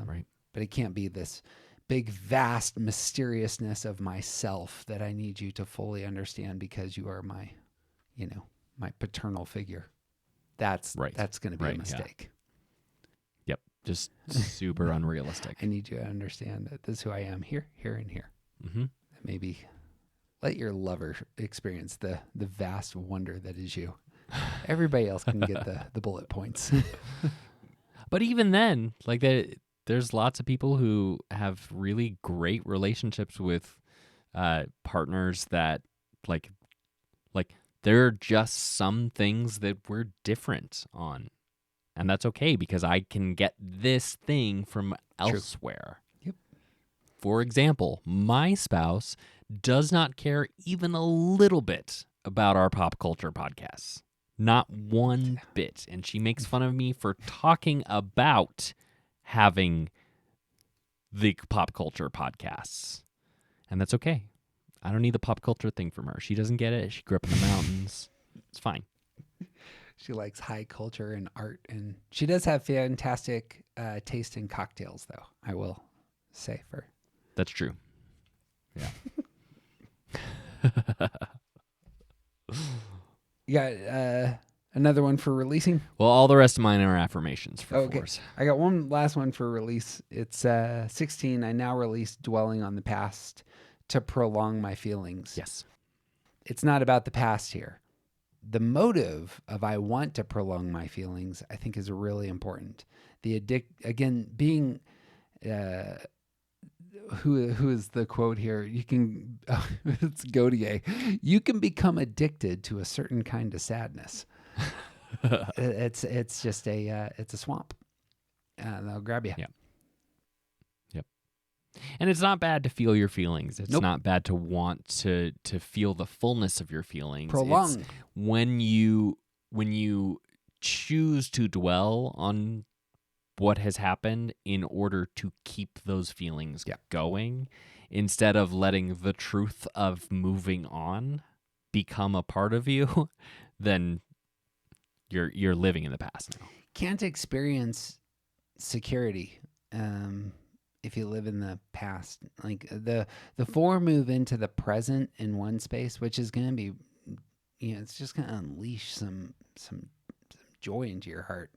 Right. But it can't be this big, vast mysteriousness of myself that I need you to fully understand because you are my, my paternal figure. That's going to be a mistake. Yeah. Yep. Just super unrealistic. I need you to understand that this is who I am here, and here. Mm-hmm. Maybe let your lover experience the vast wonder that is you. Everybody else can get the bullet points. But even then, like there's lots of people who have really great relationships with partners that like there are just some things that we're different on. And that's okay because I can get this thing from elsewhere. Yep. For example, my spouse does not care even a little bit about our pop culture podcasts. Not one bit. And she makes fun of me for talking about having the pop culture podcasts. And that's okay. I don't need the pop culture thing from her. She doesn't get it. She grew up in the mountains. It's fine. She likes high culture and art. And she does have fantastic taste in cocktails, though, I will say for her. That's true. Yeah. You got another one for releasing? Well, all the rest of mine are affirmations for fours. I got one last one for release. It's 16. I now release dwelling on the past to prolong my feelings. Yes. It's not about the past here. The motive of I want to prolong my feelings, I think, is really important. Being who is the quote here? You can it's Gaudier. You can become addicted to a certain kind of sadness. It's just it's a swamp. They'll grab you. Yep. And it's not bad to feel your feelings. It's not bad to want to feel the fullness of your feelings. Prolong. It's when you choose to dwell on what has happened in order to keep those feelings going, instead of letting the truth of moving on become a part of you, then you're living in the past now. Can't experience security if you live in the past. Like the 4 move into the present in one space, which is going to be, it's just going to unleash some joy into your heart.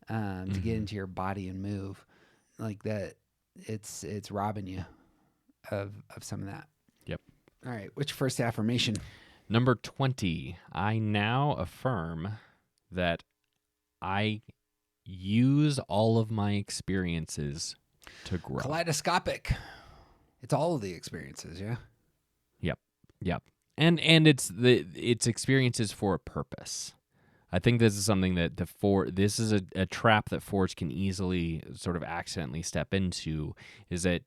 To get into your body and move like that, it's robbing you of some of that. Yep. All right. What's your first affirmation? Number 20. I now affirm that I use all of my experiences to grow. Kaleidoscopic. It's all of the experiences. Yeah. Yep. And it's experiences for a purpose. I think this is something that this is a trap that fours can easily sort of accidentally step into, is that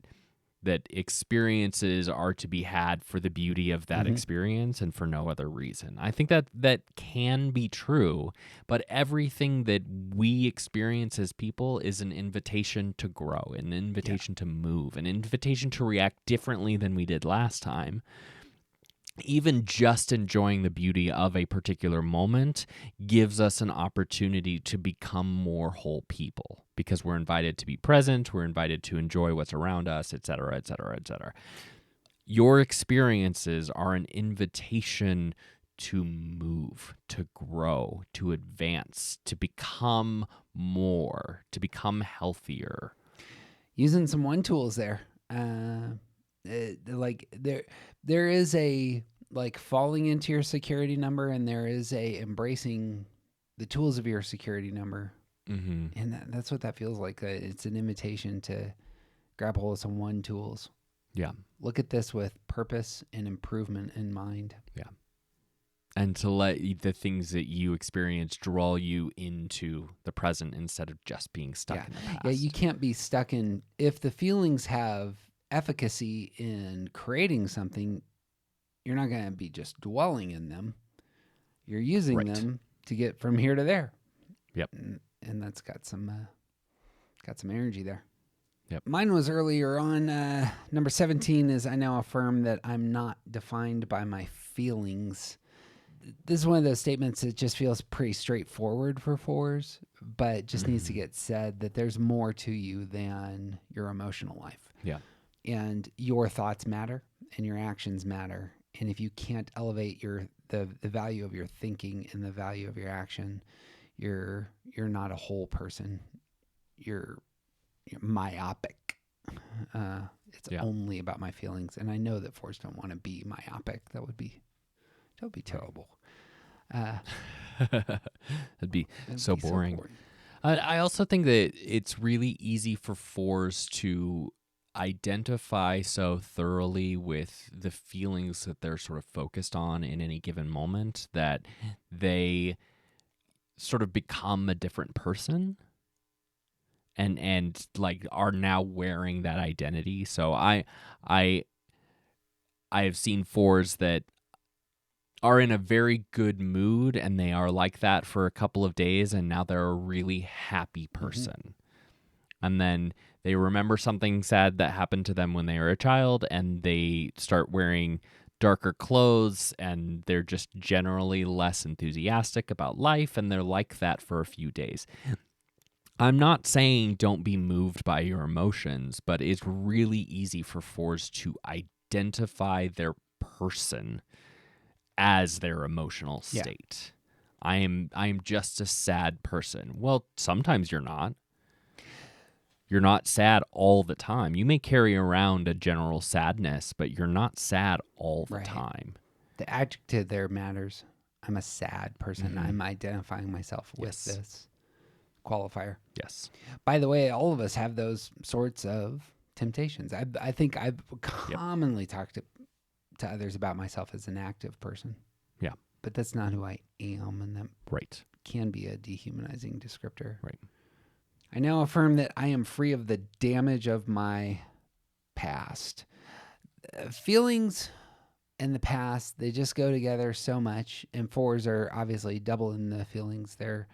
experiences are to be had for the beauty of that experience and for no other reason. I think that can be true, but everything that we experience as people is an invitation to grow, an invitation to move, an invitation to react differently than we did last time. Even just enjoying the beauty of a particular moment gives us an opportunity to become more whole people, because we're invited to be present, we're invited to enjoy what's around us, et cetera, et cetera, et cetera. Your experiences are an invitation to move, to grow, to advance, to become more, to become healthier. Using some one tools there. There is a falling into your security number, and there is a embracing the tools of your security number. And that's what that feels like. It's an invitation to grab hold of some one tools. Yeah. Look at this with purpose and improvement in mind. Yeah. And to let the things that you experience draw you into the present instead of just being stuck in the past. Yeah, you can't be stuck in, if the feelings have efficacy in creating something, you're not going to be just dwelling in them. You're using Right. them to get from here to there. Yep. And that's got some energy there. Yep. Mine was earlier on. Number 17 is I now affirm that I'm not defined by my feelings. This is one of those statements that just feels pretty straightforward for fours, but just needs to get said that there's more to you than your emotional life. Yeah. And your thoughts matter and your actions matter. And if you can't elevate the value of your thinking and the value of your action, you're not a whole person. You're myopic. It's only about my feelings, and I know that fours don't want to be myopic. That would be terrible. That'd be so boring. I also think that it's really easy for fours to identify so thoroughly with the feelings that they're sort of focused on in any given moment that they sort of become a different person and like are now wearing that identity. So I have seen fours that are in a very good mood and they are like that for a couple of days and now they're a really happy person. And then they remember something sad that happened to them when they were a child and they start wearing darker clothes and they're just generally less enthusiastic about life and they're like that for a few days. I'm not saying don't be moved by your emotions, but it's really easy for fours to identify their person as their emotional state. I am just a sad person. Well, sometimes you're not. You're not sad all the time. You may carry around a general sadness, but you're not sad all the time. The adjective there matters. I'm a sad person. I'm identifying myself with this qualifier. Yes. By the way, all of us have those sorts of temptations. I think I've commonly talked to others about myself as an active person. Yeah. But that's not who I am, and that Right. can be a dehumanizing descriptor. Right. I now affirm that I am free of the damage of my past. Feelings and the past, they just go together so much, and fours are obviously double in the feelings. They're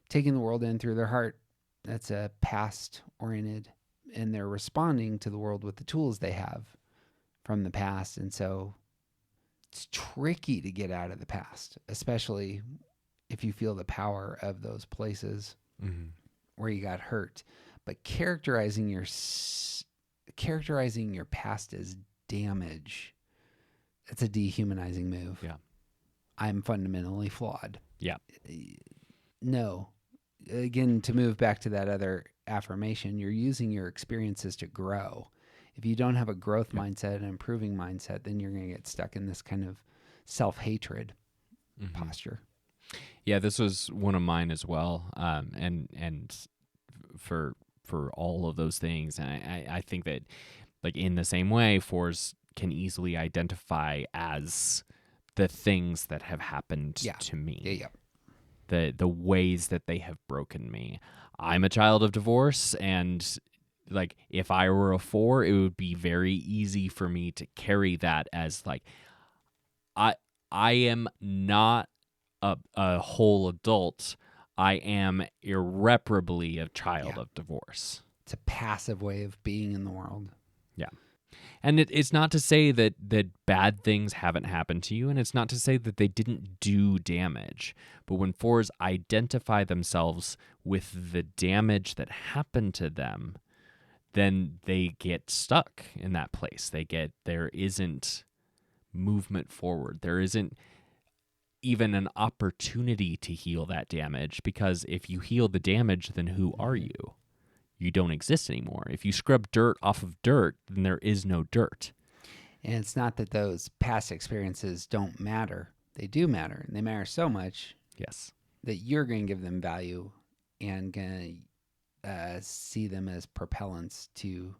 taking the world in through their heart. That's a past-oriented, and they're responding to the world with the tools they have from the past. And so it's tricky to get out of the past, especially if you feel the power of those places where you got hurt. But characterizing your past as damage, that's a dehumanizing move. Yeah. I'm fundamentally flawed. Yeah. No. Again, to move back to that other affirmation, you're using your experiences to grow. If you don't have a growth mindset, an improving mindset, then you're going to get stuck in this kind of self-hatred posture. Yeah, this was one of mine as well. And for all of those things, and I think that like in the same way, fours can easily identify as the things that have happened to me. The ways that they have broken me. I'm a child of divorce, and like if I were a four, it would be very easy for me to carry that as like I am not a whole adult. I am irreparably a child of divorce. It's a passive way of being in the world. Yeah. And it's not to say that bad things haven't happened to you, and it's not to say that they didn't do damage. But when fours identify themselves with the damage that happened to them, then they get stuck in that place. There isn't movement forward. There isn't even an opportunity to heal that damage, because if you heal the damage, then who are you? You don't exist anymore. If you scrub dirt off of dirt, then there is no dirt. And it's not that those past experiences don't matter. They do matter. And they matter so much that you're going to give them value and going to see them as propellants to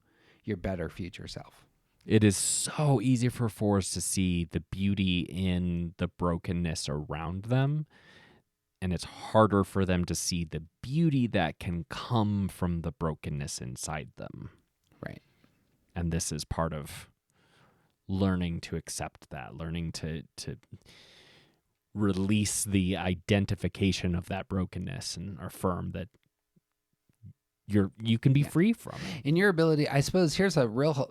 your better future self. It is so easy for fours to see the beauty in the brokenness around them. And it's harder for them to see the beauty that can come from the brokenness inside them. Right. And this is part of learning to accept that, learning to release the identification of that brokenness and affirm that you can be free from it. In your ability, I suppose here's a real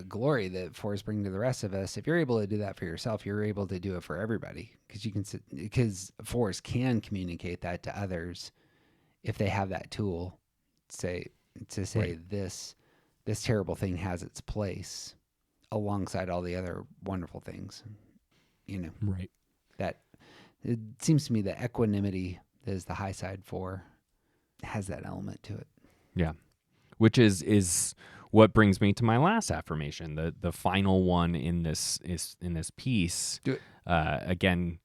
glory that fours bring to the rest of us. If you're able to do that for yourself, you're able to do it for everybody, because fours can communicate that to others if they have that tool. Say Right. this terrible thing has its place alongside all the other wonderful things. Right. That it seems to me that equanimity is the high side for has that element to it. Yeah. Which is what brings me to my last affirmation. The final one in this piece. Do it. Again,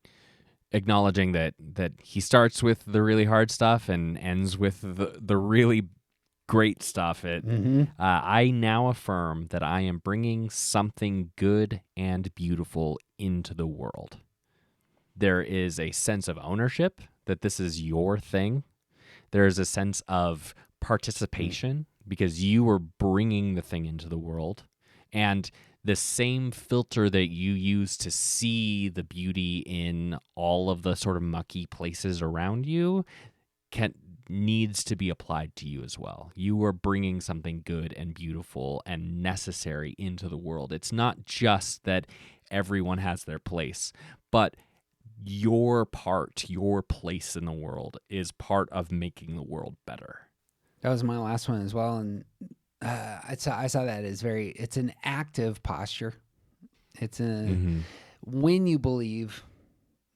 acknowledging that he starts with the really hard stuff and ends with the really great stuff. I now affirm that I am bringing something good and beautiful into the world. There is a sense of ownership that this is your thing. There is a sense of participation because you are bringing the thing into the world. And the same filter that you use to see the beauty in all of the sort of mucky places around you needs to be applied to you as well. You are bringing something good and beautiful and necessary into the world. It's not just that everyone has their place, but your place in the world is part of making the world better. That was my last one as well, and I saw that as it's an active posture. It's when you believe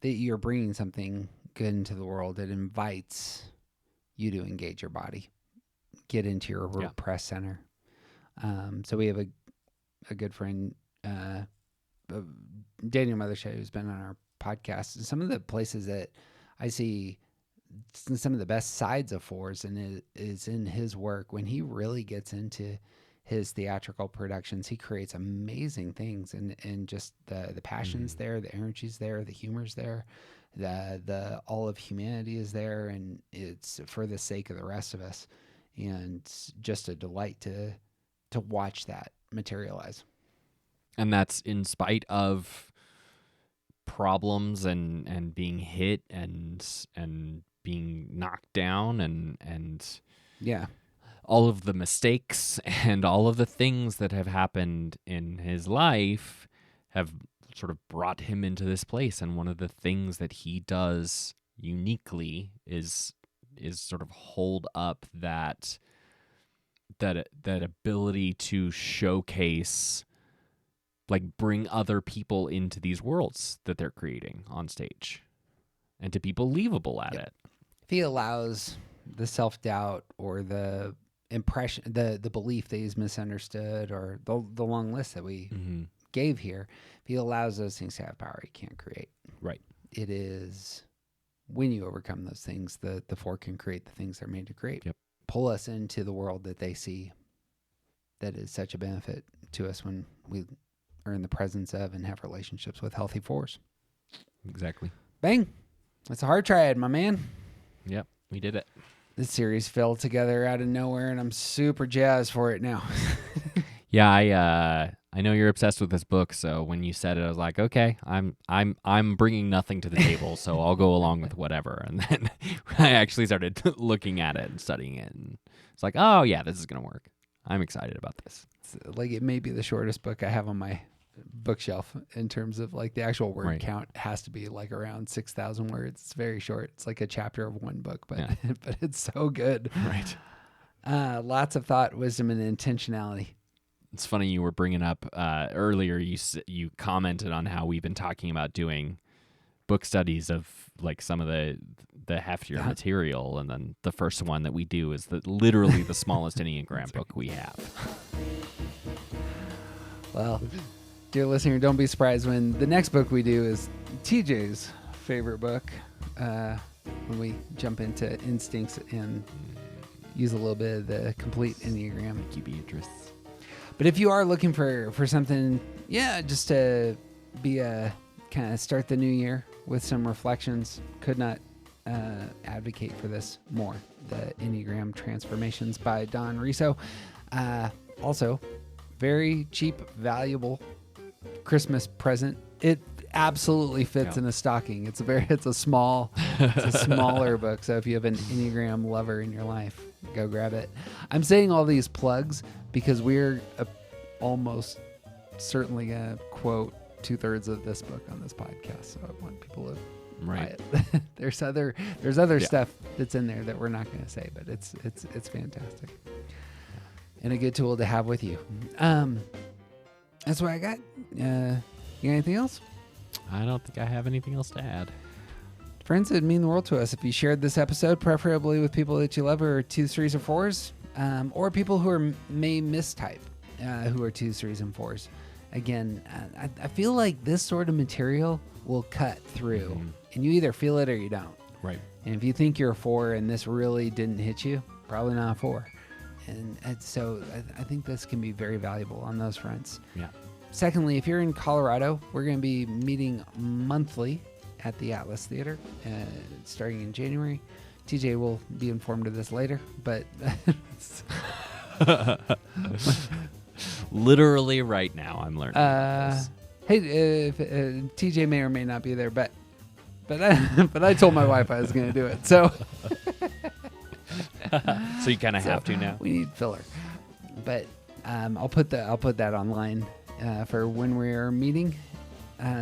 that you're bringing something good into the world, it invites you to engage your body, get into your repressed center. So we have a good friend, Daniel Mothershed, who's been on our podcast. And some of the places that I see some of the best sides of fours and it is in his work. When he really gets into his theatrical productions, he creates amazing things, and just the passion's there, the energy's there, the humor's there, the all of humanity is there, and it's for the sake of the rest of us, and it's just a delight to watch that materialize. And that's in spite of problems and being hit and being knocked down and yeah, all of the mistakes and all of the things that have happened in his life have sort of brought him into this place. And one of the things that he does uniquely is sort of hold up that ability to showcase, like, bring other people into these worlds that they're creating on stage and to be believable at it. If he allows the self-doubt or the impression, the belief that he's misunderstood, or the long list that we gave here, if he allows those things to have power, he can't create. Right. It is when you overcome those things, the four can create the things they're made to create. Yep. Pull us into the world that they see that is such a benefit to us when we are in the presence of and have relationships with healthy fours. Exactly. Bang. That's a hard triad, my man. Yep. We did it. This series fell together out of nowhere, and I'm super jazzed for it now. Yeah, I know you're obsessed with this book, so when you said it, I was like, okay, I'm bringing nothing to the table, so I'll go along with whatever. And then I actually started looking at it and studying it, and it's like, oh yeah, this is gonna work. I'm excited about this. It's like, it may be the shortest book I have on my bookshelf in terms of like the actual word count has to be like around 6,000 words. It's very short. It's like a chapter of one book, but but it's so good. Right. Lots of thought, wisdom, and intentionality. It's funny you were bringing up earlier. You commented on how we've been talking about doing book studies of like some of the heftier material, and then the first one that we do is literally the smallest Enneagram book we have. Well, dear listener, don't be surprised when the next book we do is TJ's favorite book. When we jump into instincts and use a little bit of the complete Enneagram. Keep your interests. But if you are looking for something, just to be a kind of start the new year with some reflections, could not advocate for this more. The Enneagram Transformations by Don Riso. Also, very cheap, valuable Christmas present. It absolutely fits in a stocking. It's a smaller book. So if you have an Enneagram lover in your life, go grab it. I'm saying all these plugs because we're almost certainly going to quote 2/3 of this book on this podcast. So I want people to buy it. There's other stuff that's in there that we're not going to say, but it's fantastic and a good tool to have with you. That's what I got. You got anything else? I don't think I have anything else to add. Friends, it'd mean the world to us if you shared this episode, preferably with people that you love who are 2s, 3s, or 4s, or people who may mistype, who are 2s, 3s, and 4s. Again, I feel like this sort of material will cut through, and you either feel it or you don't. Right. And if you think you're a 4 and this really didn't hit you, probably not a 4. And so I think this can be very valuable on those fronts. Yeah. Secondly, if you're in Colorado, we're going to be meeting monthly at the Atlas Theater starting in January. TJ will be informed of this later, but literally right now I'm learning about this. Hey, TJ may or may not be there, but I told my wife I was going to do it, so so you kind of have to now. We need filler, but I'll put that online for when we're meeting.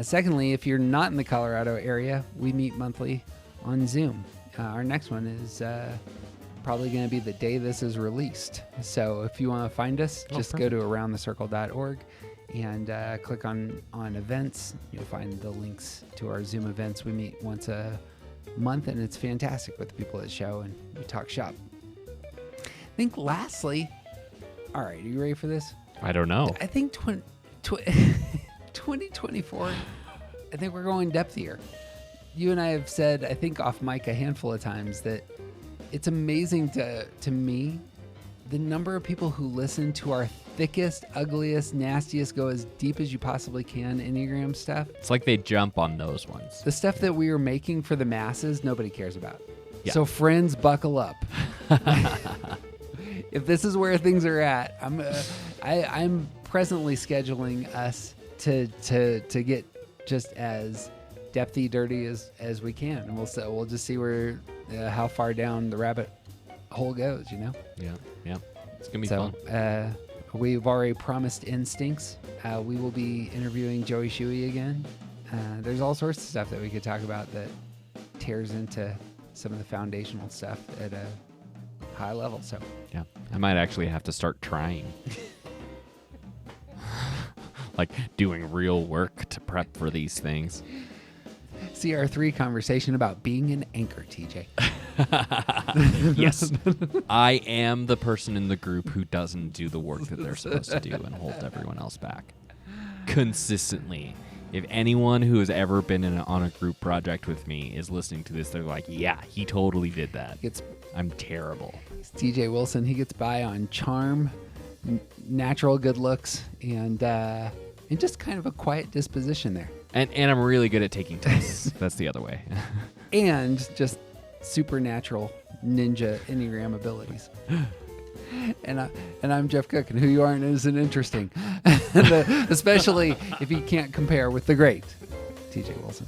Secondly, if you're not in the Colorado area, we meet monthly on Zoom. Our next one is probably going to be the day this is released. So if you want to find us, just go to aroundthecircle.org and click on events. You'll find the links to our Zoom events. We meet once a month, and it's fantastic with the people at the show, and we talk shop. I think lastly, all right, are you ready for this? I don't know. I think 2024, I think we're going depth here. You and I have said, I think off mic a handful of times, that it's amazing to me the number of people who listen to our thickest, ugliest, nastiest, go as deep as you possibly can Enneagram stuff. It's like they jump on those ones. The stuff that we are making for the masses, nobody cares about. Yeah. So friends, buckle up. If this is where things are at, I'm presently scheduling us to get just as depthy, dirty as we can, and we'll just see where how far down the rabbit hole goes. Yeah. It's gonna be fun. We've already promised instincts. We will be interviewing Joey Shuey again. There's all sorts of stuff that we could talk about that tears into some of the foundational stuff at a high level. So yeah, I might actually have to start trying. Like doing real work to prep for these things. CR3 conversation about being an anchor, TJ. Yes. I am the person in the group who doesn't do the work that they're supposed to do and hold everyone else back. Consistently. If anyone who has ever been on a group project with me is listening to this, they're like, yeah, he totally did that. I'm terrible. It's TJ Wilson. He gets by on charm, natural good looks, and just kind of a quiet disposition there. And I'm really good at taking tests. That's the other way. And just supernatural ninja Enneagram abilities. And I'm Jeff Cook, and who you aren't isn't interesting. Especially if you can't compare with the great TJ Wilson.